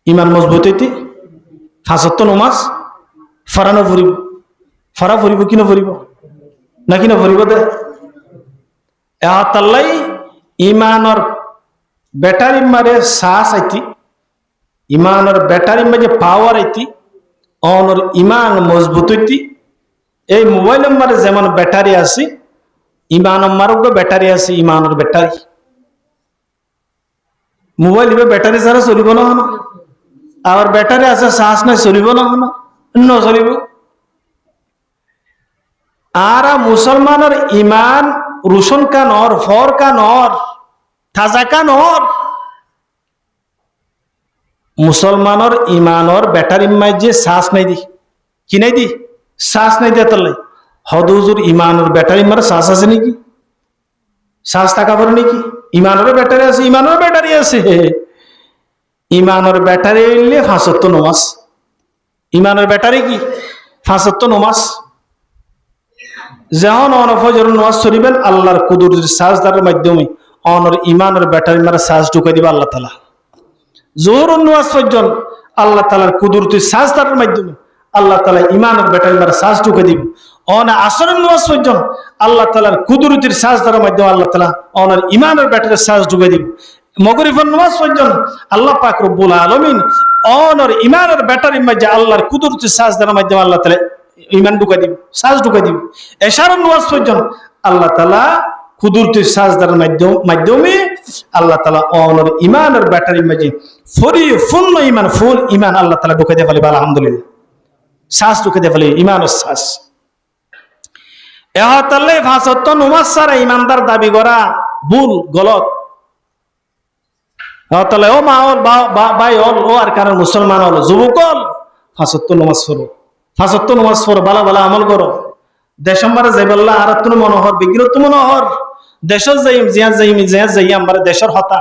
ইমান মজবুত হইতে ফাঁসত্ব নমাজ ফারানো ফুরিব কিনো ফুরিব না কিনো ফুরিব দে তাল্লাই ইমানর ব্যাটারি মারে সাহস আইতি ইমানর ব্যাটারি মাঝে পাওয়ার আইতি অনর ইমান মজবুত হইতি এই মোবাইল নম্বরে যেমন ব্যাটারি আছে ইমান আমারও ব্যাটারি আছে ইমানের ব্যাটারি মোবাইল ব্যাটারি ছাড়া চলিব না আর ব্যাটারি আছে শ্বাস নাই চলিব না চলিব আর মুসলমানের ইমান রোশন কা নর ফর কা নর তাজা কা নর মুসলমানের ইমানের ব্যাটারি মাঝে শ্বাস নাই দি কি নাই দি শ্বাস নাই দিয়ে তাহলে হদুজুর ইমানের ব্যাটারি মারা শ্বাস আছে নাকি? শ্বাস থাকা পরে নাকি? ইমানের ব্যাটারি আছে, ইমানের ব্যাটারি আছে। ইমানের ব্যাটারি হইলে ৫ নমাজ। ইমানের ব্যাটারি কি? ৫ নমাজ। যখন ফজর নামাজ পড়িবেন আল্লাহর কুদরতের সাজদার মাধ্যমে অনর ইমানের ব্যাটারি মারা সাজ ঢুকাই দিবে আল্লাহ তাআলা। যোহরের নামাজ পর্যন্ত আল্লাহ তাআলার কুদরতের সাজদার মাধ্যমে আল্লাহ তাআলা ইমানের ব্যাটারি মারা সাজ ঢুকাই দিবে। আসরের নামাজ পর্যন্ত আল্লাহ তাআলার কুদরতের সাজদার মাধ্যমে আল্লাহ তাআলা অনর ইমানের ব্যাটারি সাজ ঢুকাই দিবে। মাগরিবের নামাজ পর্যন্ত আল্লাহ পাক রব্বুল আলামিন অনর ইমানের ব্যাটারির মধ্যে আল্লাহর কুদরতের সাজদার মাধ্যমে আল্লাহ তাআলা ইমান ঢুকাই দিবে, সাজ ঢুকাই দিবে। এশারের নামাজ পর্যন্ত আল্লাহ তাআলা কুদরতের সাজদার মাধ্যমে আল্লাহ তাআলা অনর ইমানের ব্যাটারির মধ্যে পরিপূর্ণ ইমান, ফুল ইমান আল্লাহ তাআলা ঢুকাই দিয়ে ফেলে। আলহামদুলিল্লাহ, সাজ ঢুকাই দিয়ে ফেলে, ইমানের সাজ। তাহলে ৫ ওয়াক্ত নামাজ ছাড়া ইমানদার দাবি করা ভুল, গলত। তাহলে ও মা হল ভাই হল, ও আর কারণ মুসলমান হল, যুবক হল, ৫ ওয়াক্ত নামাজ পড়ো, ৫ ওয়াক্ত নামাজ পড়ো, ভালো ভালো আমল করো। দেশম্বারে যাই বললা আর তুমি মনোহর বিগ্রত মনোহর দেশের যাই আমার দেশের হতা,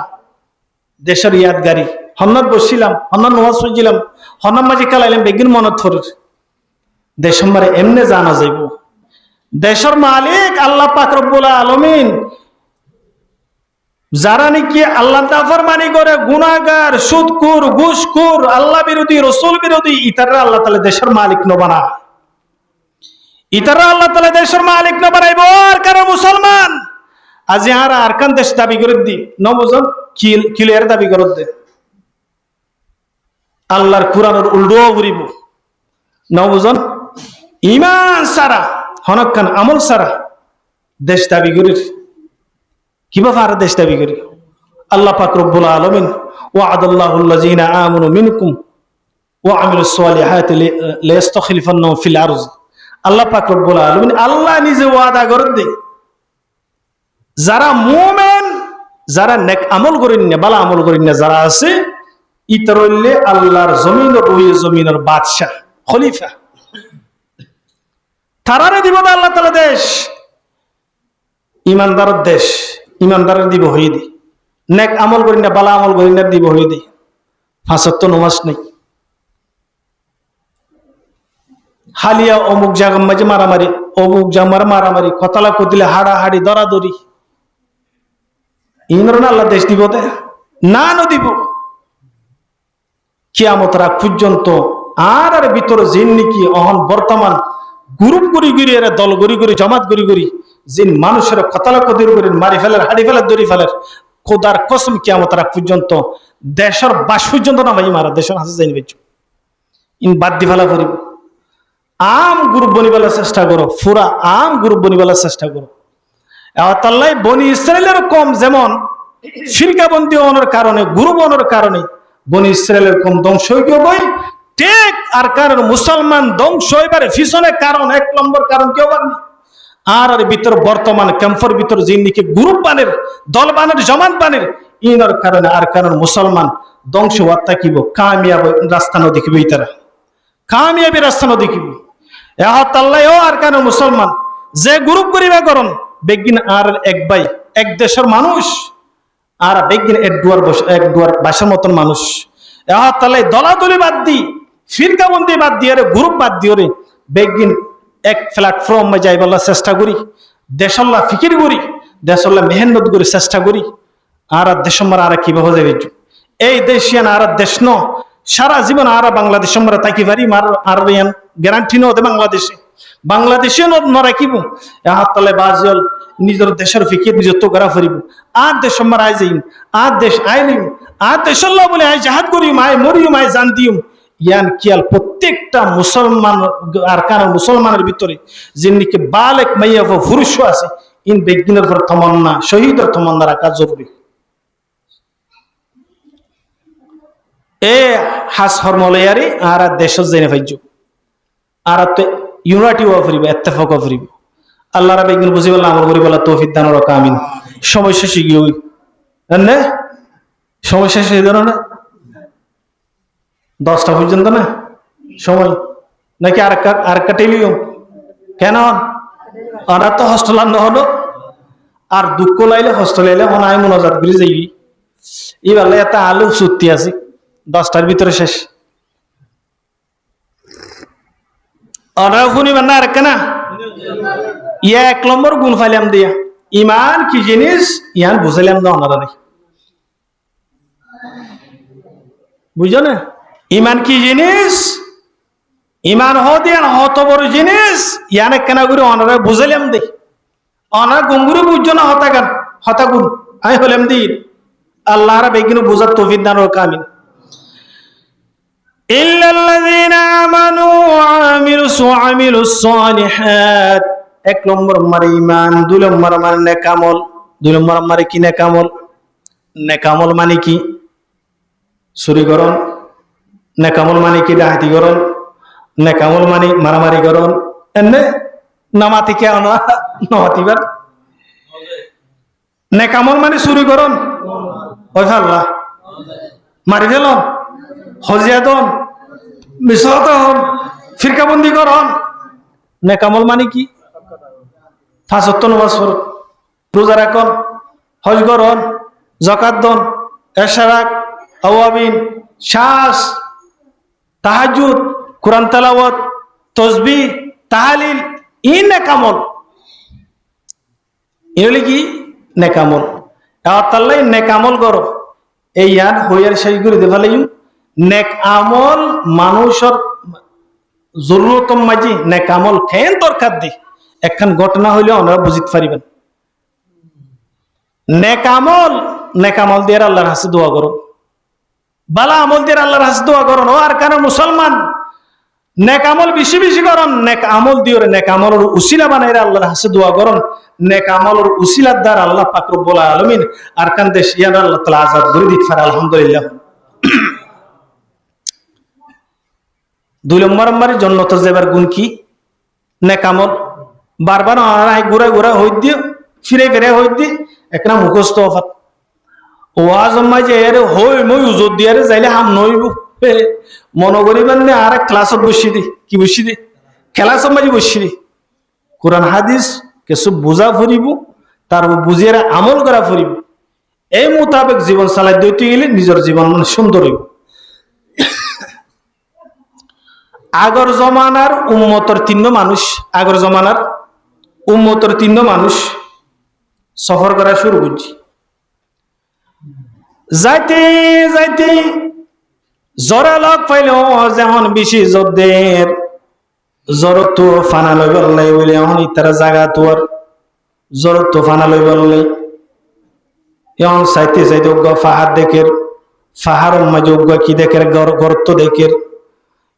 দেশের ইয়াদগারি হন্নত বসছিলাম, হন্নত নামাজ পড়ছিলাম, হন্নত মাঝে কালাইলাম বেগিন মনত থর দেশম্বারে এমনে জানা যাইব। দেশের মালিক আল্লাহ পাক রব্বুল আলামিন যারা নাকি আল্লাহ নাফরমানি করে, গুনাহগার, সুদখোর, ঘুষখোর, আল্লাহ বিরোধী, রাসূল বিরোধী, ইতারা আল্লাহ তাআলা দেশের মালিক নবানা, ইতারা আল্লাহ তাআলা দেশের মালিক নবানাইব। আর কারণ মুসলমান আজ আর আরকান দেশ দাবি করে দি নবজন কিলের দাবি করে দে আল্লাহর কোরআনের উল্টো ঘুরিব নবজন ইমান সারা হনকান আমল সারা দেশ দাবি করে কিভাবে আর দেশ দাবি করি। আল্লাহ পাক রব্বুল আলামিন ওয়া'আদাল্লাহুল্লাযীনা আমানু মিনকুম ওয়া আমিলুস সালিহাতি লায়াস্তাখলিফান্নাহুম ফিল আরজ। আল্লাহ পাক রব্বুল আলামিন আল্লাহ নিজে ওয়াদা করে দেয় যারা মুমিন, যারা নেক আমল করেন না, ভালো আমল করেন না, যারা আছে ইতার হইলে আল্লাহর জমিনের রুয়ে জমিনের বাদশা, খলিফা, তারারে দিব আল্লাহ তাআলা দেশ, ইমানদারের দেশ, ইমানদারের দিব হয়ে দি। নেক আমল করি না, বালা আমল করি না, দিব হয়ে দি। ৫ ওয়াক্ত নামাজ নেই, হালিয়া অমুক জায়গার মাঝে মারামারি, অমুক জামার মারামারি, কতলা কতিলে হাড়াহাড়ি, দরাদরি, ইমরান আল্লাহ দেশ দিব না দিব। কিয়ামত রাত পর্যন্ত আর ভিতরে জিন নাকি অহন বর্তমান গ্রুপ করি গড়ি, এরা দল গড়ি গড়ি, জমাত গড়ি গড়ি, জিন মানুষের কতলা কতির করে মারি ফেলার, হাড়ি ফেলার, দড়ি ফেলার। খোদার কসম কিয়ামত রাত পর্যন্ত দেশের বাস পর্যন্ত না ভাই মারা, দেশের হাসে যাই বেচু ইন বাদ দি ফেলা করিব। আম গ্রুপ বনিবেলার চেষ্টা করো, ফুরা আম গ্রুপ বনিবেলার চেষ্টা করো। তাল্লাই বনি ইসরায়েলের কম যেমন ফিরকাবন্দি হওয়ার কারণে, গ্রুপ হওয়ার কারণে বনি ইসরায়েলের কম ধ্বংস হয়ে বই ঠিক। আর কারণ মুসলমান ধ্বংস হইবারে পিছনে কারণ, ১ নম্বর কারণ কেউ পারেনি। আর ভিতর বর্তমান ক্যাম্পের ভিতর যিনিকে গ্রুপ বানের, দল বানের, জমান বানের, ইনার কারণে আর কারণ মুসলমান ধ্বংস হওয়ার থাকিব, কামিয়াব রাস্তা ন দেখিব, ইতারা কামিয়াবি রাস্তা ন দেখিব। তাল্লাইও আর কারণ মুসলমান যে গ্রুপ করিবা করন বেগিন আর এক ভাই, এক দেশের মানুষ, আর বেগিন এক দুয়ার বাসার মতন মানুষ। তাহলে দলাদলি বাদ দি, ফিরকাবন্দি বাদ দিয়ে, গ্রুপ বাদ দিয়ে রে বেগিন এক প্ল্যাটফর্ম যাই বলার চেষ্টা করি, দেশল্লা ফিকির করি, দেশল্লা মেহনত করি চেষ্টা করি। আর দেশম্বর আর কিভাবে যাবে এই দেশিয়ান আর দেশ ন সারা জীবন আর বাংলাদেশ আমরা তাকি পারি আর গ্যারান্টি নদে বাংলাদেশে নরাকিব। তাহলে বাজল নিজের দেশের ফিকির নিজের তো করা ফরিব। আর দেশ আমার আয় যাইম, আর দেশ আইলিম, আর দেশল্লাহ বলে আয় জাহাদ করিম, আয় মরিম, আয় জান দিম। ইয়ান কিয়াল প্রত্যেকটা মুসলমান আর কারণ মুসলমানের ভিতরে যিনিকে বালেক মাইয়া পুরুষ আছে, ইন বেগিনের পর তমন্না, শহীদের তমন্না রাখা জরুরি। এ হাস হরমলয়ারি আর দেশ জেনে ভাইজ আর তো ইউনাইটি হওয়া ফিরিব, এত্তেফাক হওয়া ফিরিব। আল্লাহ রাবে একদিন বুঝি বললাম আমার করি বলা তৌফিক দান রকা আমিন। সময় শেষে গিয়ে ওই না সময় শেষে ধরো না 10টা পর্যন্ত না সময় নাকি আর টেলিও কেন ওরা তো হস্টেল আন হলো আর দুঃখ লাইলে হস্টেল লাইলে হনায় মনোজাত করে যাইবি এবার এটা আলু সত্যি আছে 10টার ভিতরে শেষ ওরা শুনিবেন না আর কেনা ইয়া 1 নম্বর গুণ ফাইলাম দিয়া ইমান কি জিনিস ইয়ান বুঝাইলাম না ওনারা নেই বুঝছো না ইমান কি জিনিস ইমান হদিয়ান হত বড় জিনিস ইয়ান কেনা করে ওনারা বুঝাইলাম দেই অনা গঙ্গুরে বুঝছো না হতাগুন আমি হলাম দিন আল্লাহর বেগিন বুঝার তৌফিক দান হোক আমিন ইল্লাল্লাযীনা আমানু ওয়া আমিলুস সালিহাত 1 নম্বর মারে ঈমান 2 নম্বর মানে নেকামল 2 নম্বর মারে কি নেকামল মানে কি চুরি করন নেকামল মানে কি ডাকাতি করন নেকামল মানে মারামারি করন এনে নামাতি কে আনা নহাতিবার নেকামল মানে চুরি করন ওই আল্লাহ মারি ফেলন হজিয়াতন মিসরতন ফিরকাবন্দি করন নেকামল মানে কি 5 ওয়াক্ত নামাজ পড়ুন রোজা রাখুন হজ করুন যাকাত দেন ইশরাক আওয়াবিন শ্বাস তাহাজ্জুদ কোরআন তেলাওয়াত তাসবিহ তাহলিল ই নেকামল এগুলি কি নেকামল আল্লাহ নেকামল করো এই ইয়াদ হইয়ার শেষ করে দেখালে নেক আমল মানুষের জরুরতম মাঝি নেক আমল কেন দরকার দি একখান ঘটনা হইলে ওনারা বুঝিতে পারিবেন নেক আমল দিয়ে আল্লাহর কাছে দোয়া করো বালা আমল দিয়ে আল্লাহর কাছে দোয়া করো আর কেন মুসলমান নেক আমল বেশি বেশি করন নেক আমল দিয়ে নেক আমলের উসিলা বানাইরা আল্লাহর কাছে দোয়া করন নেক আমলের উসিলার দ্বারা আল্লাহ পাক রব্বুল আলামিন আর কান দেশ ইয়ান আল্লাহ তাআলা আযাদ করে দিতে পারে আলহামদুলিল্লাহ 2 নম্বর জান্নাতে যাবার গুণ কি নেক আমল বারবার আনাই ঘুরা হই দিয়ে ফিরে হই দিয়ে একটা মুখস্থ অফাত ওয়াজ মাঝে এর হই মই উজত দিয়ারে যাইলে হাম নইব মনে করিবেন না আর ক্লাসত বসি দি কি বসি দি ক্লাস মাঝে বসি দি কোরআন হাদিস কিছু বুঝা ফুরিব তার বুঝিয়ে আমল করা ফুরিব এই মোতাবেক জীবন চালাই দিতে গেলে নিজের জীবন মানে সুন্দর হইব আগর জমানার উম্মতর 3 মানুষ আগর জমানার উম্মতর 3 মানুষ সফর করা শুরু করছি যাইতে জরা লগ পাইল যখন বেশি যদ্দের জ্বর তো ফানা লই বললাই বলে এখন ইতারা জায়গা তোর জ্বর তো ফানা লই বললাই এখন চাইতে ফাহার দেখের ফাহার মাঝে কি দেখের গর্ত দেখের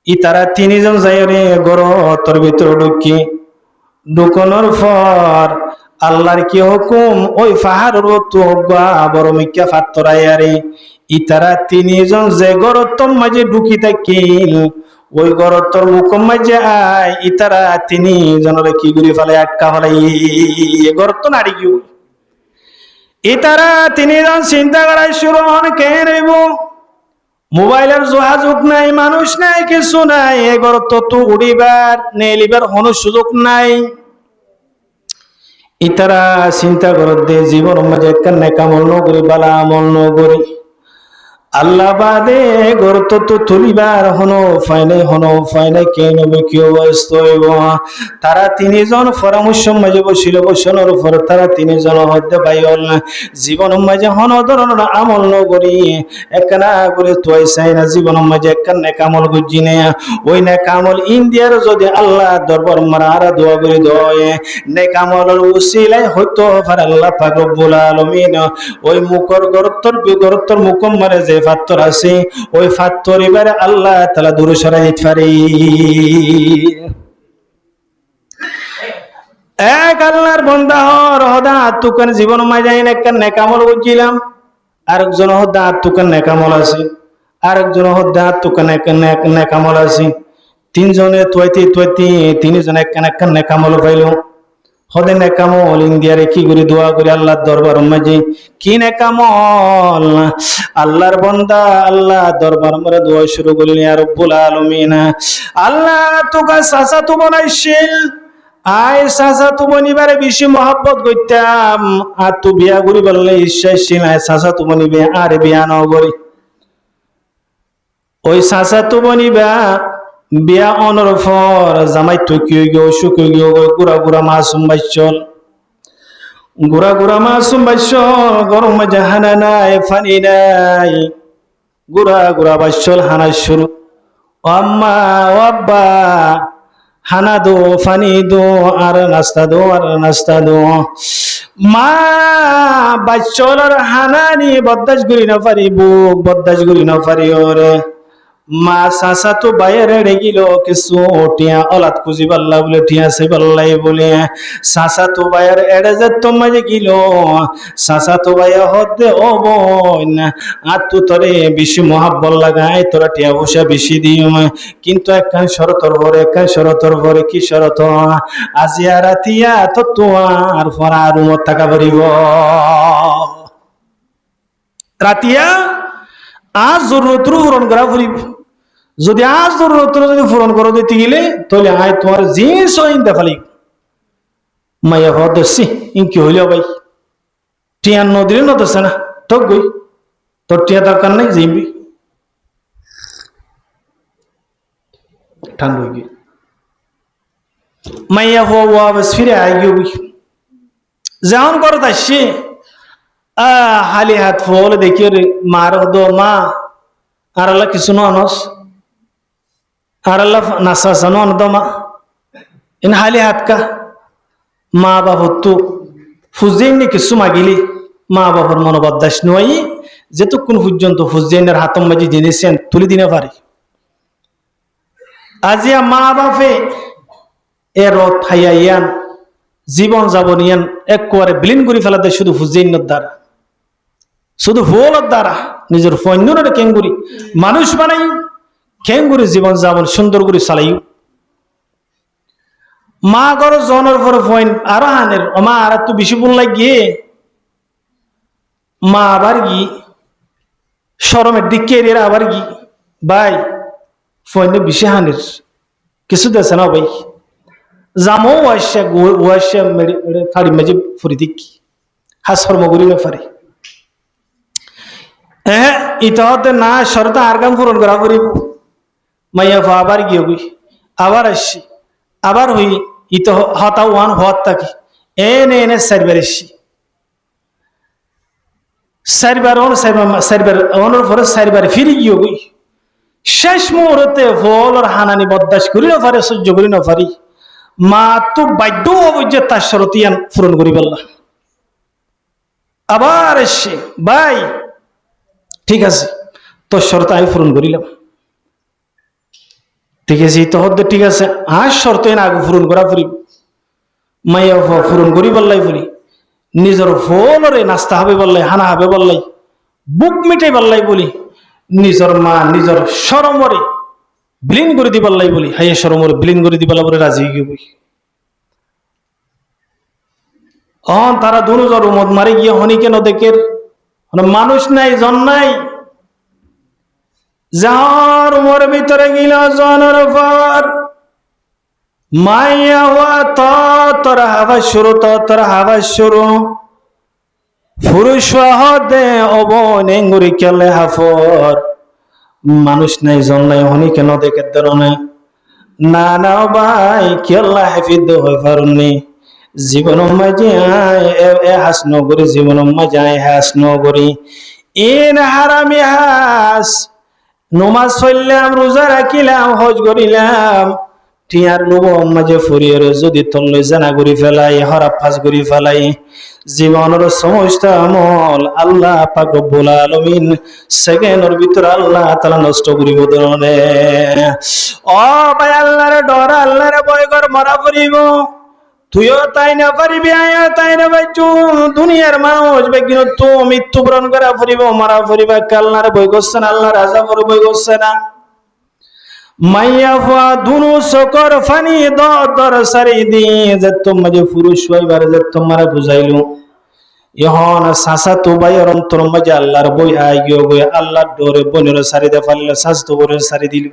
ইতারা 3 জন যাই রে গর্তর ভিতরে ঢুকানোর পর আল্লাহর কি হুকুম ওই পাহাড়ের তো বড় মিক্কা ফাত্তরাই আরে ইতারা 3 জন যে গর্তর মাঝে ঢুকি থাকিল ওই গর্তর মুখম মাঝে আয় ইতারা 3 জনের কি ঘুরে ফেলে আটকা ফেলে গর্ত নাড়ি গিয়ে ইতারা 3 জন চিন্তা করাই শুরু হন কে নেব মোবাইলের যোগাযোগ নাই মানুষ নাই কিছু নাই এ গর্ত তো উড়িবার নেলিবার কোনো সুযোগ নাই ইতারা চিন্তা করতে জীবন মাঝে কান্না কামল নগরী বালা আমল নগরী আল্লাহ বাদে গর্ত তো তুলিবার হনো ফাইনে কে নবে কি অবস্থা হইব তারা 3 জন পরামর্শ মাঝে বসিল বসানোর পর তারা 3 জন হতে পাইল জীবন মাঝে হন ধরনের আমল নগরী একনা করে তুই চাই না জীবন মাঝে কান্না কামল গুজি নে ওই না কামল ইন্ডিয়ার যদি আল্লাহ দরবার মারা দোয়া করে দয় নে কামলের উসিলাই হইতো পারে আল্লাহ পাক রব্বুল আলামিন ওই মুখর গর্তর মুকম মারে যে ফাত্তর আছে ওই ফাত্তর এবারে আল্লাহ তাআলা দূরে সরাই দিতে পারে এক আল্লাহর বান্দা হদা তুকান জীবন মাঝাই একটা নেকামল বুঝছিলাম আরেকজন হদা তুকান নেকামল আছে আরেকজন হদা তুকান নেকামল আছে 3 জনে তুইতে 3 জন একটা নেকামল পাইল হদে নেকামল ইন্ডিয়ারে কি করে দোয়া করে আল্লাহর দরবার মাঝে কি নেকামল আল্লাহর বান্দা আল্লাহ দরবার মরে দোয়া শুরু করলেন ইয়া রব্বুল আলামিন আল্লাহ তোকে সাসা তো বানাইছিল আয় চাচা তো বনিবারে বেশি মহাব্বত করতাম আর তু বিয়া করি বললে ঈশ্বর সিনায় চাচা তো বনিবে আর বিয়া নগরী ওই চাচা তো বনিবা বিয়া অনর ফর জামাই তো কি গো শুকু গো গুড়া গুড়া মাসুম বাইচল গুড়া গুড়া মাসুম বাইচল গরম মজা হানা নাই ফানি নাই গুড়া গুড়া বাইচল হানা শুরু আম্মা ও আব্বা হানা দো ফানি দো আর নাস্তা দো মা বাইচল আর হানা নি বদাস গুরি না পারি বুক বদাস গুরি না পারি ওরে মা চাচা তো বাইরে রেগিল কিছু টিয়া অলাত খুঁজি পাল্লা বলে টিয়া সে পাল্লাই বলে চাচা তো বাইরে এড়ে যে তোমাকে গিল চাচা তো বাইয়া হতে ও বোন আর তু তোরে বেশি মহাব্বল লাগাই তোরা টিয়া বসা বেশি দিও কিন্তু একখান শরতর ভরে কি শরত আজিয়া রাতিয়া তো তোমার ফরা রুমত থাকা পারিব রাতিয়া আজ জরুরত পূরণ করা ফুরিব যদি আজ জরুরত যদি পূরণ করে দিতে গেলে তাহলে আয় তোমার জিনিস দেখালি মাইয়া ভাব দোষী ইনকি হইল ভাই টিয়া নদীর নদছে না তোক গই তোর টিয়া দরকার নাই জিবি ঠান্ডা হয়ে গিয়ে মাইয়া ভাব বাস ফিরে আই গই যেমন করো আসছে হালি হাত ফল দেখি মার দো মা আর আল্লাহ কিছু নস আর আল্লাহ নাসা সানো দমা ইন হালি হাত কা মা বাবু তো ফুজেননি কিছু মাগিলি মা বাবার মনোবদাস নয় যেতক্ষণ পর্যন্ত ফুজেনের হাতম বাজি জেনেছেন তুলে দিনে পারি আজিয়া মা বাপে এ রথ হাইয়া ইয়ান জীবন যাবন ইয়ান একবারে বিলীন করে ফেলাতে শুধু ফুজেনের দ্বারা শুধু ভোলের দ্বারা নিজের ফন্যরে কেঙ্গুরি মানুষ বানাই কেঙ্গুরি জীবন যাবন সুন্দর করে চালাই মা গর জনের পরে ফইন আরো হানের মা আর তো বেশি বল লাগিয়ে মা আবার গি শরমের দিকে এর আবার গি ভাই ফইন বেশি হানের কিছু দেছে না ভাই জামো ওয়াশা ফাড়ি মাঝে ফুরি দিক হাস হরমগুড়ি ফাড়ি হ্যাঁ ইতহতে না শরতা আর কাম পূরণ করা করিব মাইয়া আবার গিয়ে গই আবার আসছি আবার হই ইত হতা ওয়ান হত থাকি এনে এনে চারবার এসছি চারবার অনর পরে চারবার ফিরে গিয়ে গই শেষ মুহূর্তে ফলর হানানি বদাস করি না পারে সহ্য করি না পারি মা তো বাধ্য হব যে তার শরতিয়ান পূরণ করি পারলাম আবার এসছে ভাই ঠিক আছে তোর শর্ত আমি পূরণ করিলাম ঠিক আছে তহর ঠিক আছে আর শর্ত এনে আগে পূরণ করা ফুরি মাইয়া পূরণ করি বললাই ফুরি নিজের ফলরে নাস্তা হবে বললাই হানা হবে বললাই বুক মিটাই বললাই বলি নিজের মা নিজের সরমরে বিলীন করে দি বললাই বলি হাইয়া সরমরে বিলীন করে দি বলা বলে রাজি হয়ে বই তারা দুজর মদ মারি গিয়ে হনি কেন দেখের মানুষ নাই জন নাই যার উমর ভিতরে গিল জনের পর মাইয়া হওয়া তোর হাবা শুরু পুরুষ হদে অবনেঙ্গুরি কেলে হাফর মানুষ নাই জন নাই হনি কেন দেখে ধরনে না না ভাই কেল্লা হাফিদ হয়ে পারুননি জীবন মাঝে হাস নগরী জীবন মাঝে হাস নগরী ইন হারামি হাস নমাজ পড়লাম রোজা রাখিলাম হজ করিলাম টিয়ার লোভ মাঝে ফুরিয়ে যদি তল্লে জানা করি ফেলাই হরাপ ফাঁস করি ফেলাই জীবনের সমস্ত আমল আল্লাহ পাক রব্বুল আলামিন সেকেন্ডের ভিতর আল্লাহ তাআলা নষ্ট করিব দনে ও ভাই আল্লাহর ডর আল্লাহর ভয় কর মরা পড়িব তুইও তাই না পারিবি আয়া তাই না বাইচু দুনিয়ার মানুষ বেগিন তো মৃত্যুবরণ করা ফুরিব মারা ফুরিবা আল্লাহর ভয় করছে না আল্লাহর আযাবের ভয় করছে না মাইয়া ফুয়া দুনু সকর ফানি দর সারি দি যে তোমাকে পুরুষ হইবার যে তোমারে বুঝাইলো ইহন সাসা তো বাইর অন্তর মাঝে আল্লাহর বই আই গিয়ে গই আল্লাহর ডরে বনের সারি দে পারলে সাস তো বনের সারি দিল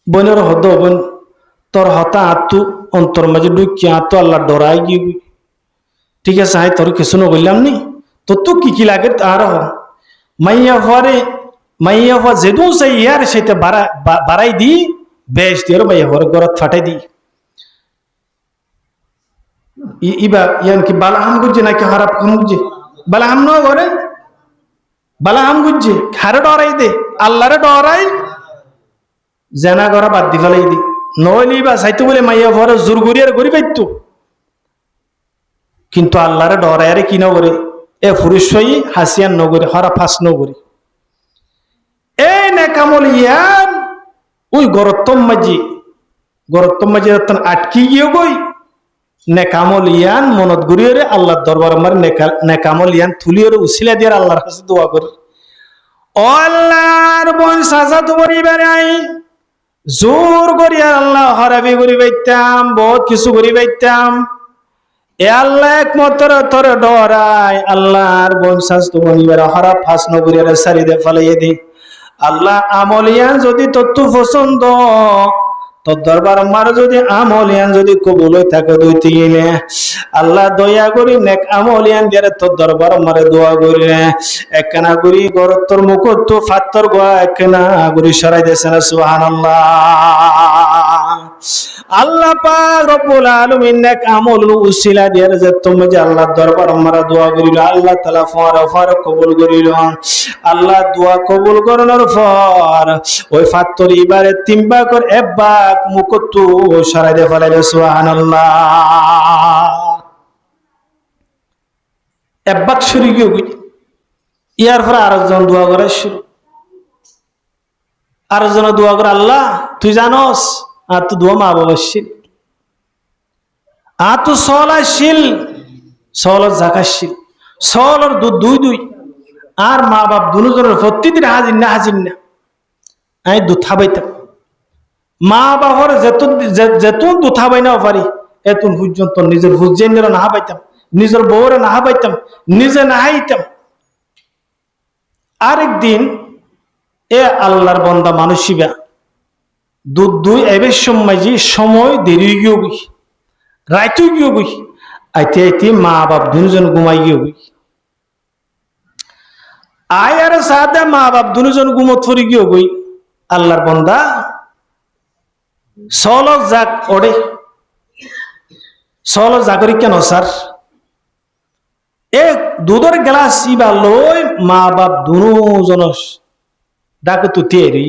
বনের হদ বোন তোর হতা আত্মু অন্তর মাঝে ঢুকি আত্মু আল্লাহ ডরাই গিয়ে ঠিক আছে আই তোর কিছু না বললাম নি তো তো কি লাগে আর মাইয়া হওয়া যেদু সেই ইয়ার সেটা বাড়াই দি বেশ দিয়ে মাইয়া হওয়ার গরত ফাটাই দি ইবা ইয়ান কি বালাহাম গুজে নাকি হারাপ খাম গুজে বালাহাম ন করে বালাহাম গুজে হারে ডরাই দে আল্লাহরে ডরাই জেনা করা বাদ দি ফেলাই দি নইলি বা সাইতো বলে মাইয়া হওয়ার জোর গড়িয়ার গড়ি পাইতো কিন্তু আল্লাহরে ডরাইয়ারে কি নগরে এ পুরুষ হাসিয়ান নগরে হরা ফাঁস নগরে এই নেকামল ইয়ান ওই গরত্তম মাঝি আটকি গিয়ে গই নেকামল ইয়ান মনত ঘুরিয়ে রে আল্লাহর দরবার আমার নেকামল ইয়ান থুলিয়ে উসিলা দিয়ে আল্লাহর কাছে দোয়া করে ও আল্লাহর বোন সাজা তোমার বেড়াই জোর করিয়া আল্লাহ হরাবি করি বাইতাম বহুত কিছু করি বাইতাম এ আল্লাহ একমাত্র তোর ডরাই আল্লাহর বোন স্বাস্থ্য বনিবার হরা ফাঁস নগরিয়ার সারি দে ফেলাইয়ে দি আল্লাহ আমলিয়ান যদি তত্ত্ব পছন্দ তোর দরবার মার যদি আমলিয়ান যদি কবুল হয়ে থাকে দুই তিনে আল্লাহ দয়া করি নেক আমলিয়ান দিয়ে তোর দরবার মারে দোয়া করি একখানা করি গর তোর মুখ তো ফাত্তর গোয়া একখানা করি সরাই দেছে না সুবহানাল্লাহ আল্লাহ পাক রব্বুল আলামিন নেক আমল উসিলা দিয়ে যে তুমি যে আল্লাহর দরবার মারা দোয়া করিল আল্লাহ তাআলা ফার কবুল করিল আল্লাহ দোয়া কবুল করানোর পর ওই ফাত্তর এবারে তিনবা কর একবার মুকত্তু সরাই দিয়ে ফেলাইল সুবহানাল্লাহ একবার শুরু গিয়ে ইয়ার পরে আরেকজন দোয়া করে শুরু আরেকজন দোয়া করে আল্লাহ তুই জানোস আর তো দোয়া মা বাবার শিল আর তো সলাশীল সলর জাকাশীল সলর দুই আর মা বাপ দুজনের প্রতিদিন হাজির না আমি দুধা পাইতাম মা বাবার যেতুন দুধা পাই না পারি এতুন পর্যন্ত নিজের হুজেনের না পাইতাম নিজের বউরে না পাইতাম নিজে না হাইতাম আরেকদিন এ আল্লাহর বন্দা মানুষিবা দুই এবার সময় দেরি গিয়ে গই রাইতেও গিয়ে গই আইতে মা বাপ দুজন ঘুমাই গিয়ে গই আয় আর সাথে মা বাপ দুজন ঘুমত ফরি গিয়ে গই আল্লাহর বন্দা সলক যাক ওড়ে সলক জাগরি কেন স্যার এক দুধের গ্লাস ইবা লই মা বাপ দুজন ডাকে তো তেরি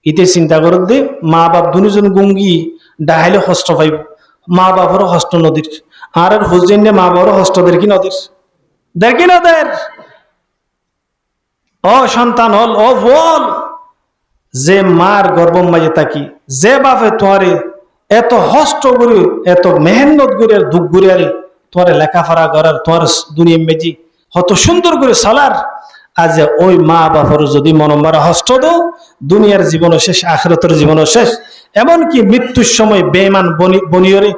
ইতে চিন্তা করে দে মা বাপ দুজন গুঙ্গি ডাহাইলে হস্ত পাইব মা বাপরও হস্ত নদীর আর হুজেন মা বাবারও হস্ত দেখি নদীর দেখি নদের ও সন্তান হল ও বল যে মার গর্ব মাঝে থাকি যে বাপে তোয়ারে এত হস্ত করে এত মেহনত করে দুঃখ করে তোয়ারে লেখাপড়া করার তোয়ার দুনিয়া মেজি হত সুন্দর করে সালার আজ ওই মা বাবার যদি মনমারা হস্ত দো দুনিয়ার জীবন শেষ আখিরাতের জীবন শেষ এমনকি মৃত্যুর সময় বেঈমান বনিয়রে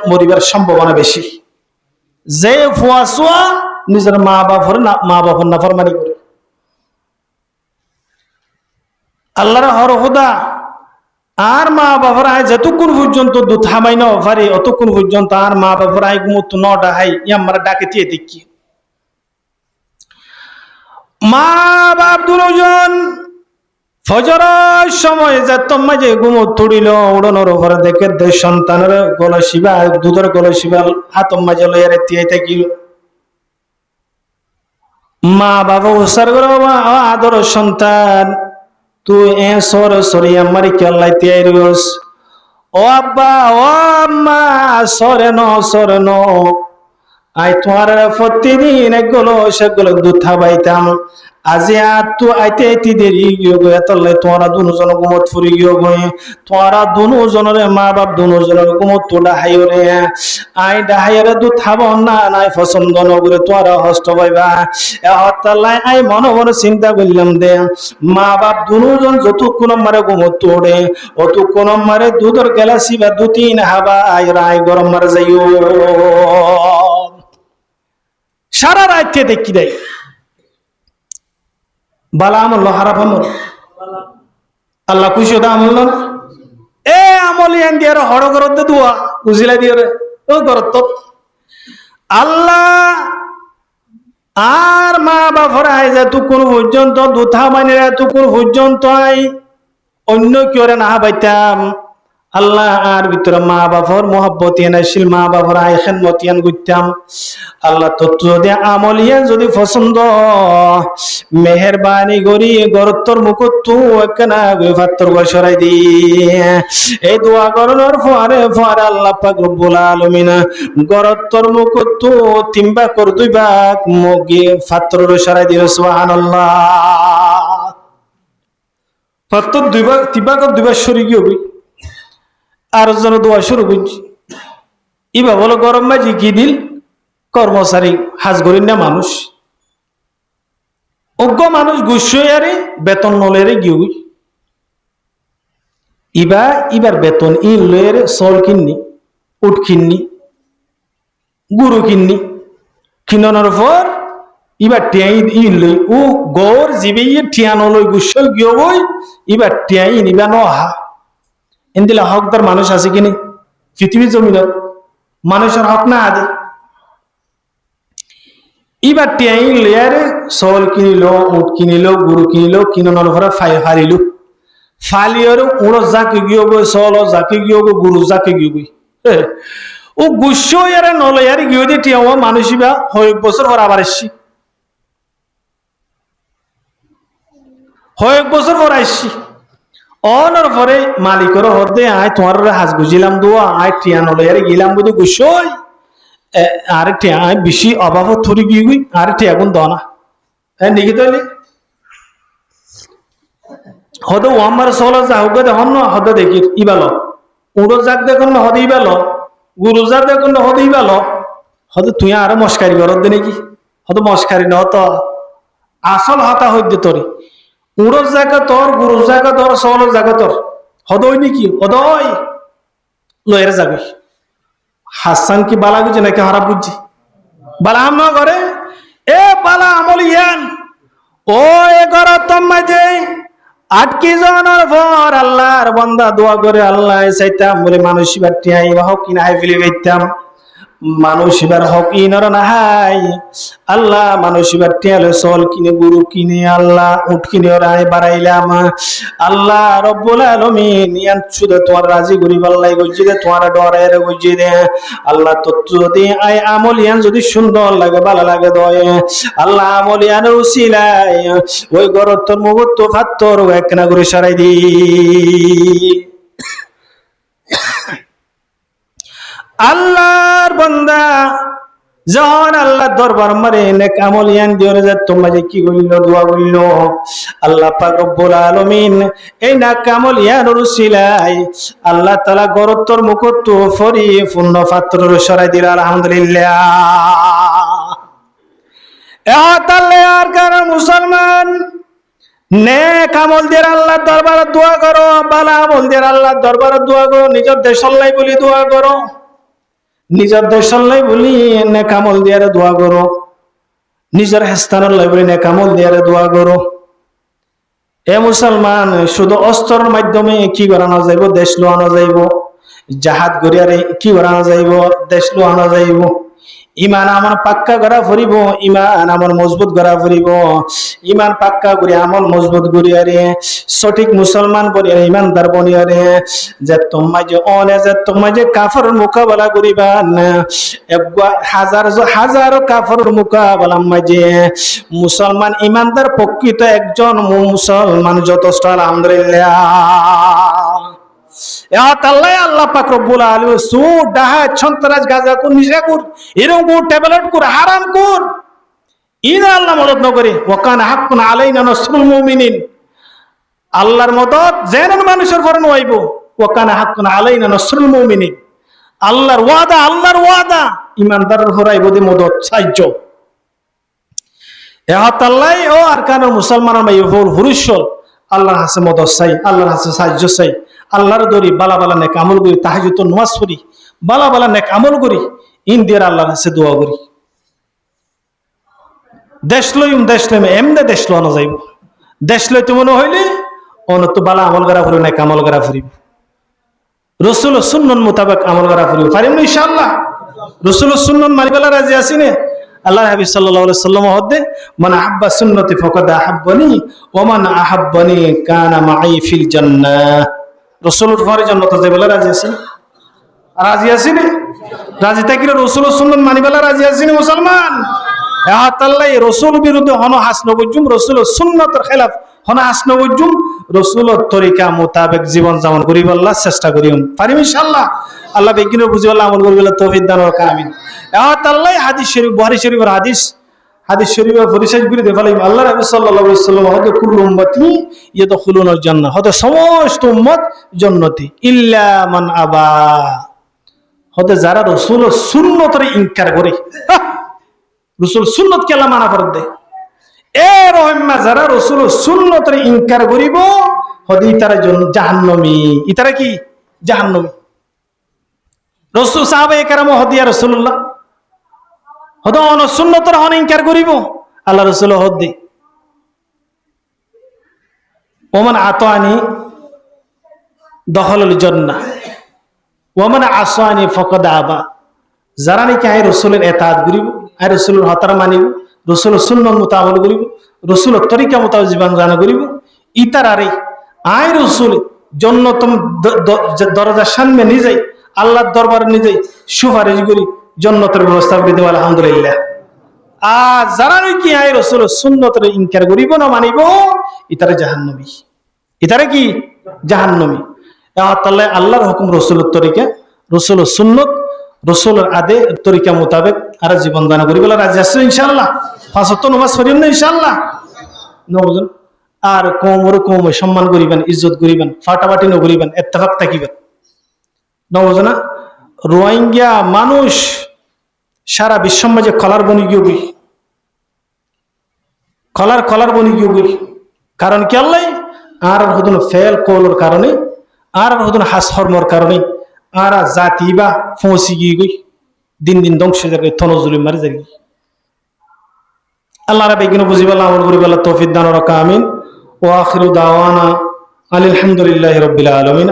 মরিবার সম্ভাবনা বেশি যে ফুয়াসুয়া নিজের মা বাবার নাফরমানি করে আল্লাহর হরহুদা আর মা বাবার আয় যতক্ষণ পর্যন্ত দুধ হামাই না পারি অতক্ষণ পর্যন্ত আর মা বাবার আয় ঘুমতো ন ডাহাই আমরা ডাকে দিয়ে দেখি মা বাপ দুজন ফজরের সময় যে মাঝে ঘুমত তুড়িল উড়নোর উপরে দেখে দে সন্তানের গলা শিবা দুধের গলা শিবা হাত মাঝে লইয়া রেতিয়ে থাকিল মা বাবা উসার করে আদর সন্তান তুই সরি আমার কেল্লাই তিয়াই রস ও আব্বা ও আম্মা সরে ন আই তোমার প্রতিদিন একগুলো সেগুলো দুধ খাবাইতাম আজি তো আইতে আইতে দেরি গিয়ে গো এতলে তোমরা দুজন ঘুমত ফুরি গিয়ে গই তোমরা দুজনের মা বাপ দুজনের ঘুমত তো ডাহাইও রে আই ডাহাইরে দুধ খাব না নাই পছন্দ নগরে তোমরা হস্ত পাইবা এ হত্তালাই আই মনে মনে চিন্তা করলাম দে মা বাপ দুজন যতক্ষণ মারে ঘুমত তোড়ে অতক্ষণ মারে দুধের গেলাসি বা দু তিন হাবা আই রায় গরম মারে যাইও সারা রাতে দেখি দেয় বালা আমল হারাপ আমল আল্লাহ খুশি হতা আমল না এ আমলিয়ান দিয়ে হড় করতে দোয়া বুঝিলা দিয়ে ও করত আল্লাহ আর মা বাপর আই যে তুকুর পর্যন্ত দুথা মানিরা তুকুর পর্যন্ত আই অন্য কেউ না পাইতাম আল্লাহ আর ভিতরে মা বাপর মোহাব্বতিয়ান আসছিল মা বাপর আই খেদমতিয়ান করতাম আল্লাহ তো যদি আমলিয়ান যদি পছন্দ মেহেরবানি করি গরত্তর মুকুত তু একনা ফাত্তর বসরাই দি এই দোয়া করার পরে আল্লাহ পাক রব্বুল আলামিন গরত্তর মুকুত তু তিনবা কর দুইবা মুগি ফাত্তর বসরাই দি সুবহানাল্লাহ ফাত্তর দুইবা তিনবা কর দুইবা সরি কি হবি আর জন দোয়া শুরু করছি ইবা বলো গরম মাঝি কি দিল কর্মচারী হাজ করেন না মানুষ অজ্ঞ মানুষ গুসারে বেতন নলেরে গিয়ে ইবার বেতন ইন লয়ের চল কিননি উঠ কিননি গুরু কিননি কিনানোর পর ইবার টিয়াই ইন লই ও গর জিবে টিয়ানো লই গুসল গিয়ে বই ইবার টিয়াই নিবা নহা এদিলে হকদার মানুষ আছে কিনি পৃথিবীর জমিনত মানুষের হক না আদে এবার টিয়াই লেয়ারে চল কিনিল উঠ কিনিল গুরু কিনিল কিনানোর পরে ফালিল ফালিয়র উড়ো জাকে গিয়ে গই চল জাকে গিয়ে গো গুরু জাকে গিয়ে গই ও গুস্য ইয়ারে নলয়ারে গিয়ে দিয়ে টিয়া মানুষ বা কয়েক বছর পর আবার এসছি কয়েক বছর পর আসছি অনর পরে মালিকের হদে আয় তোমার হাজ বুঝিলাম দোয়া আয় টিয়া নলয়ারে গেলাম বুঝি গুস্য আর টিয়া বেশি অভাব থরি গিয়ে গই আর টিয়া গুণ দনা নাকি তাইলে হদ ও আমার চলো যা হোক দেখুন না হদ দেখি ইবাল উড়ো যাক দেখুন না হদ ইবাল গুরু যাক দেখুন না হদ ইবাল হদ তুই আর মস্কারি করত দে নাকি হদ মস্কারি ন তো আসল হতা হইত তোর উড়ো জায়গা তোর গুরু জায়গা তোর চলো জায়গা তোর হদ ওই নাকি হদ ওই লয়ের যাবি হাসান কি বালা বুঝি নাকি হারা বুঝছি বালা আম করে এ বালা আমল ইয়ান ও এ ঘর মাঝে আটকি যাওয়ার পর আল্লাহর বান্দা দোয়া করে আল্লাহ চাইতাম বলে মানুষ বাটিয়াই হক কিনা হাই ফেলে গাইতাম মানুষ এবার হক ইনর নাহাই আল্লাহ মানুষ এবার টিয়ালে চল কিনে গুরু কিনে আল্লাহ উঠ কিনে রায় বাড়াইলাম আল্লাহ রব্বুল আলামিন ইয়ান শুধু তোমার রাজি করি বাল্লাই গইজি দে তোমার ডরায় রে গইজি দে আল্লাহ তো যদি আই আমল ইয়ান যদি সুন্দর লাগে ভালো লাগে দয় আল্লাহ আমল ইয়ান উসিলাই ওই গরত তোর মুগত তো ফাত্তর একনা করে সরাই দি আল্লাহর বান্দা যখন আল্লাহ দরবার মারে নেক আমল ইয়ান দিওরে যে তোমরা যে কি কইল দোয়া কইল আল্লাহ পাক রব্বুল আলামিন এই নেক আমল ইয়ান রুসিলাই আল্লাহ তাআলা গরতর মুকুট ফরি পূর্ণ পাত্র সরাই দিল আলহামদুলিল্লাহ এ তাআলা আর কার মুসলমান নেক আমল দিয়ে আল্লাহ দরবারে দোয়া করো ভালো আমল দিয়ে আল্লাহ দরবারে দোয়া করো নিজের দেশের লাই বলি দোয়া করো নিজের দেশের লাই বলি নেকামল দিয়ে দোয়া করো নিজের স্থানের লাই বলি নেকামল দিয়ে দোয়া করো এ মুসলমান শুধু অস্ত্রের মাধ্যমে কি করানো যাইব দেশ লোয়ানো যাইব জাহাজ গড়িয়ারে কি করানো যাইব দেশ লোয়ানো যাইব ইমান আমার পাক্কা করা ফুরিব ইমান আমার মজবুত করা ফুরিব ইমান পাক্কা করি আমল মজবুত করিয়ারে সঠিক মুসলমান বলিয়ারে ইমানদার বনিয়ারে যে তোমায় যে অনে যে তোমায় যে কাফের মোকাবেলা করিবা না হাজারো কাফের মোকাবেলা মাঝে মুসলমান ইমানদার প্রকৃত একজন মুসলমান যথেষ্ট আলহামদুলিল্লাহ আল্লাহ পাক রব্বুল আলামিন সুদ ডাহাত সন্ত্রাস গাঁজা কোন নিশা কর এরকম কোন ট্যাবলেট কর হারাম কর ইনা আল্লাহ মদদ ন করে ওয়া কানা হাক্কুন আলাইনা নাসরুল মুমিনিন আল্লাহর মদদ যেন মানুষের ফরন হইব ওয়া কানা হাক্কুন আলাইনা নাসরুল মুমিনিন আল্লাহর ওয়াদা ঈমানদারের হরাইব দে মদদ সাহায্য আল্লাহ ও আরকানের মুসলমানের মাই ফুল হুরুশল আল্লাহর কাছে মদদ চাই আল্লাহর কাছে সাহায্য চাই আল্লাহর দরি বালা বালা নেক আমল করি তাহাজ্জুদ নামাজ পড়ি বালা বালা নেক আমল করি ইন্দিয়ার আল্লাহর কাছে দোয়া করি দেশ লইম এমনে দেশ লওয়ানো যাইব দেশ লইতে মনে হইলে অনত বালা আমল করা ফুরি নেক আমল করা ফুরিব রসুল সুন্নত মোতাবেক আমল করা করিব পারিম না ইনশাআল্লাহ রসুল সুন্নত মানিবেলা রাজি আছি নে আল্লাহ হাবিব সাল্লাল্লাহু আলাইহি সাল্লাম হদে মান আহাব্বা সুন্নতি ফাকাদ আহাব্বানি ওয়া মান আহাব্বানি কানা মাই ফিল জান্নাহ রসুলের পরে জান্নাতে যাবেলা রাজি আছি নে রাজি থাকিলে রসুল সুন্নত মানিবেলা রাজি আছি নে মুসলমান আল্লাহ রসুল বিরুদ্ধে হন হাসন বুজুম রসুল সুন্নতের খেলাফ হন হাসন বুজুম রসুলের তরিকা মোতাবেক জীবন যাপন করিব আল্লাহ চেষ্টা করিম পারিম ইনশাআল্লাহ আল্লাহ বেগিনে বুঝি আল্লাহ আমল করিব তৌফিক দান ও আমিন আল্লাহ হাদিস শরীফ বুখারী শরীফের হাদিস শরীফের পরিচয় করে দেখালাম আল্লাহ রাসূল সাল্লাল্লাহু আলাইহি ওয়াসাল্লাম হতে কুল্লু উম্মতি ইয়াদখুলুনাল জান্নাহ হতে সমস্ত উম্মত জান্নাতি ইল্লা মান আবা হতে যারা রসুলের সুন্নতের ইনকার করে রসুল সুন্নত কেলা মানা করে দেয় এর রহম্মা যারা রসুল সুন্নতের ইনকার করিব হতে ইতারা জাহান্নামী ইতারা কি জাহান্নামী রসুল সাহাবায়ে কেরাম হদিয়া রাসূলুল্লাহ হতে অন সুন্নতের হন ইনকার করিব আল্লাহ রসুল হদি ওমান আতানি দখলুল জান্নাহ ওমান আসানি ফাকাদ আবা যারা নাকি আই রসুলের এতাআত করিব আই রসুলের হতার মানিব রসুলের সুন্নত মোতাবেক করিব রসুলের তরিকা মোতাবেক জীবন জানা করিব ইতারারে আই রসুল জান্নাতুম দরজার সামনে নিয়ে যাই আল্লাহর দরবারে নিয়ে যাই সুপারিশ করি জান্নাতের ব্যবস্থা করে দেব আলহামদুলিল্লাহ আর যারা নাকি আই রসুলের সুন্নতের ইনকার করিব না মানিব ইতারা জাহান্নামী ইতারা কি জাহান্নামী আল্লাহর হুকুম রসুলের তরিকা রসুলের সুন্নত রসুলের আদে তরিকা মোতাবেক আর জীবন দান করি বলে রাজি আসছে ইনশাআল্লাহ 5 ওয়াক্ত নামাজ পড়িবেন না ইনশাআল্লাহ নবজন আর কম সম্মান করিবেন ইজ্জত করিবেন ফাটাফাটি ন করিবেন ইত্তেফাক থাকিবেন নবজনা রোহিঙ্গা মানুষ সারা বিশ্বের মাঝে খলার বনি গিয়ে খলার বনি গিয়ে কারণ কি আল্লাহ আর হদুন ফেল কলর কারণে আর হদুন হাস হরমর কারণে আর জাতি বা ফৌসি গিয়ে গই দিন দিন ধ্বংস যাবে থনজুলি মারি যাবে আল্লাহ রাব্বি কিনো বুঝিবাল্লাহ আমল করিবাল্লাহ তৌফিক দান ও আমিন ওয়া আখিরু দাওয়ানা আলহামদুলিল্লাহি রাব্বিল আলামিন।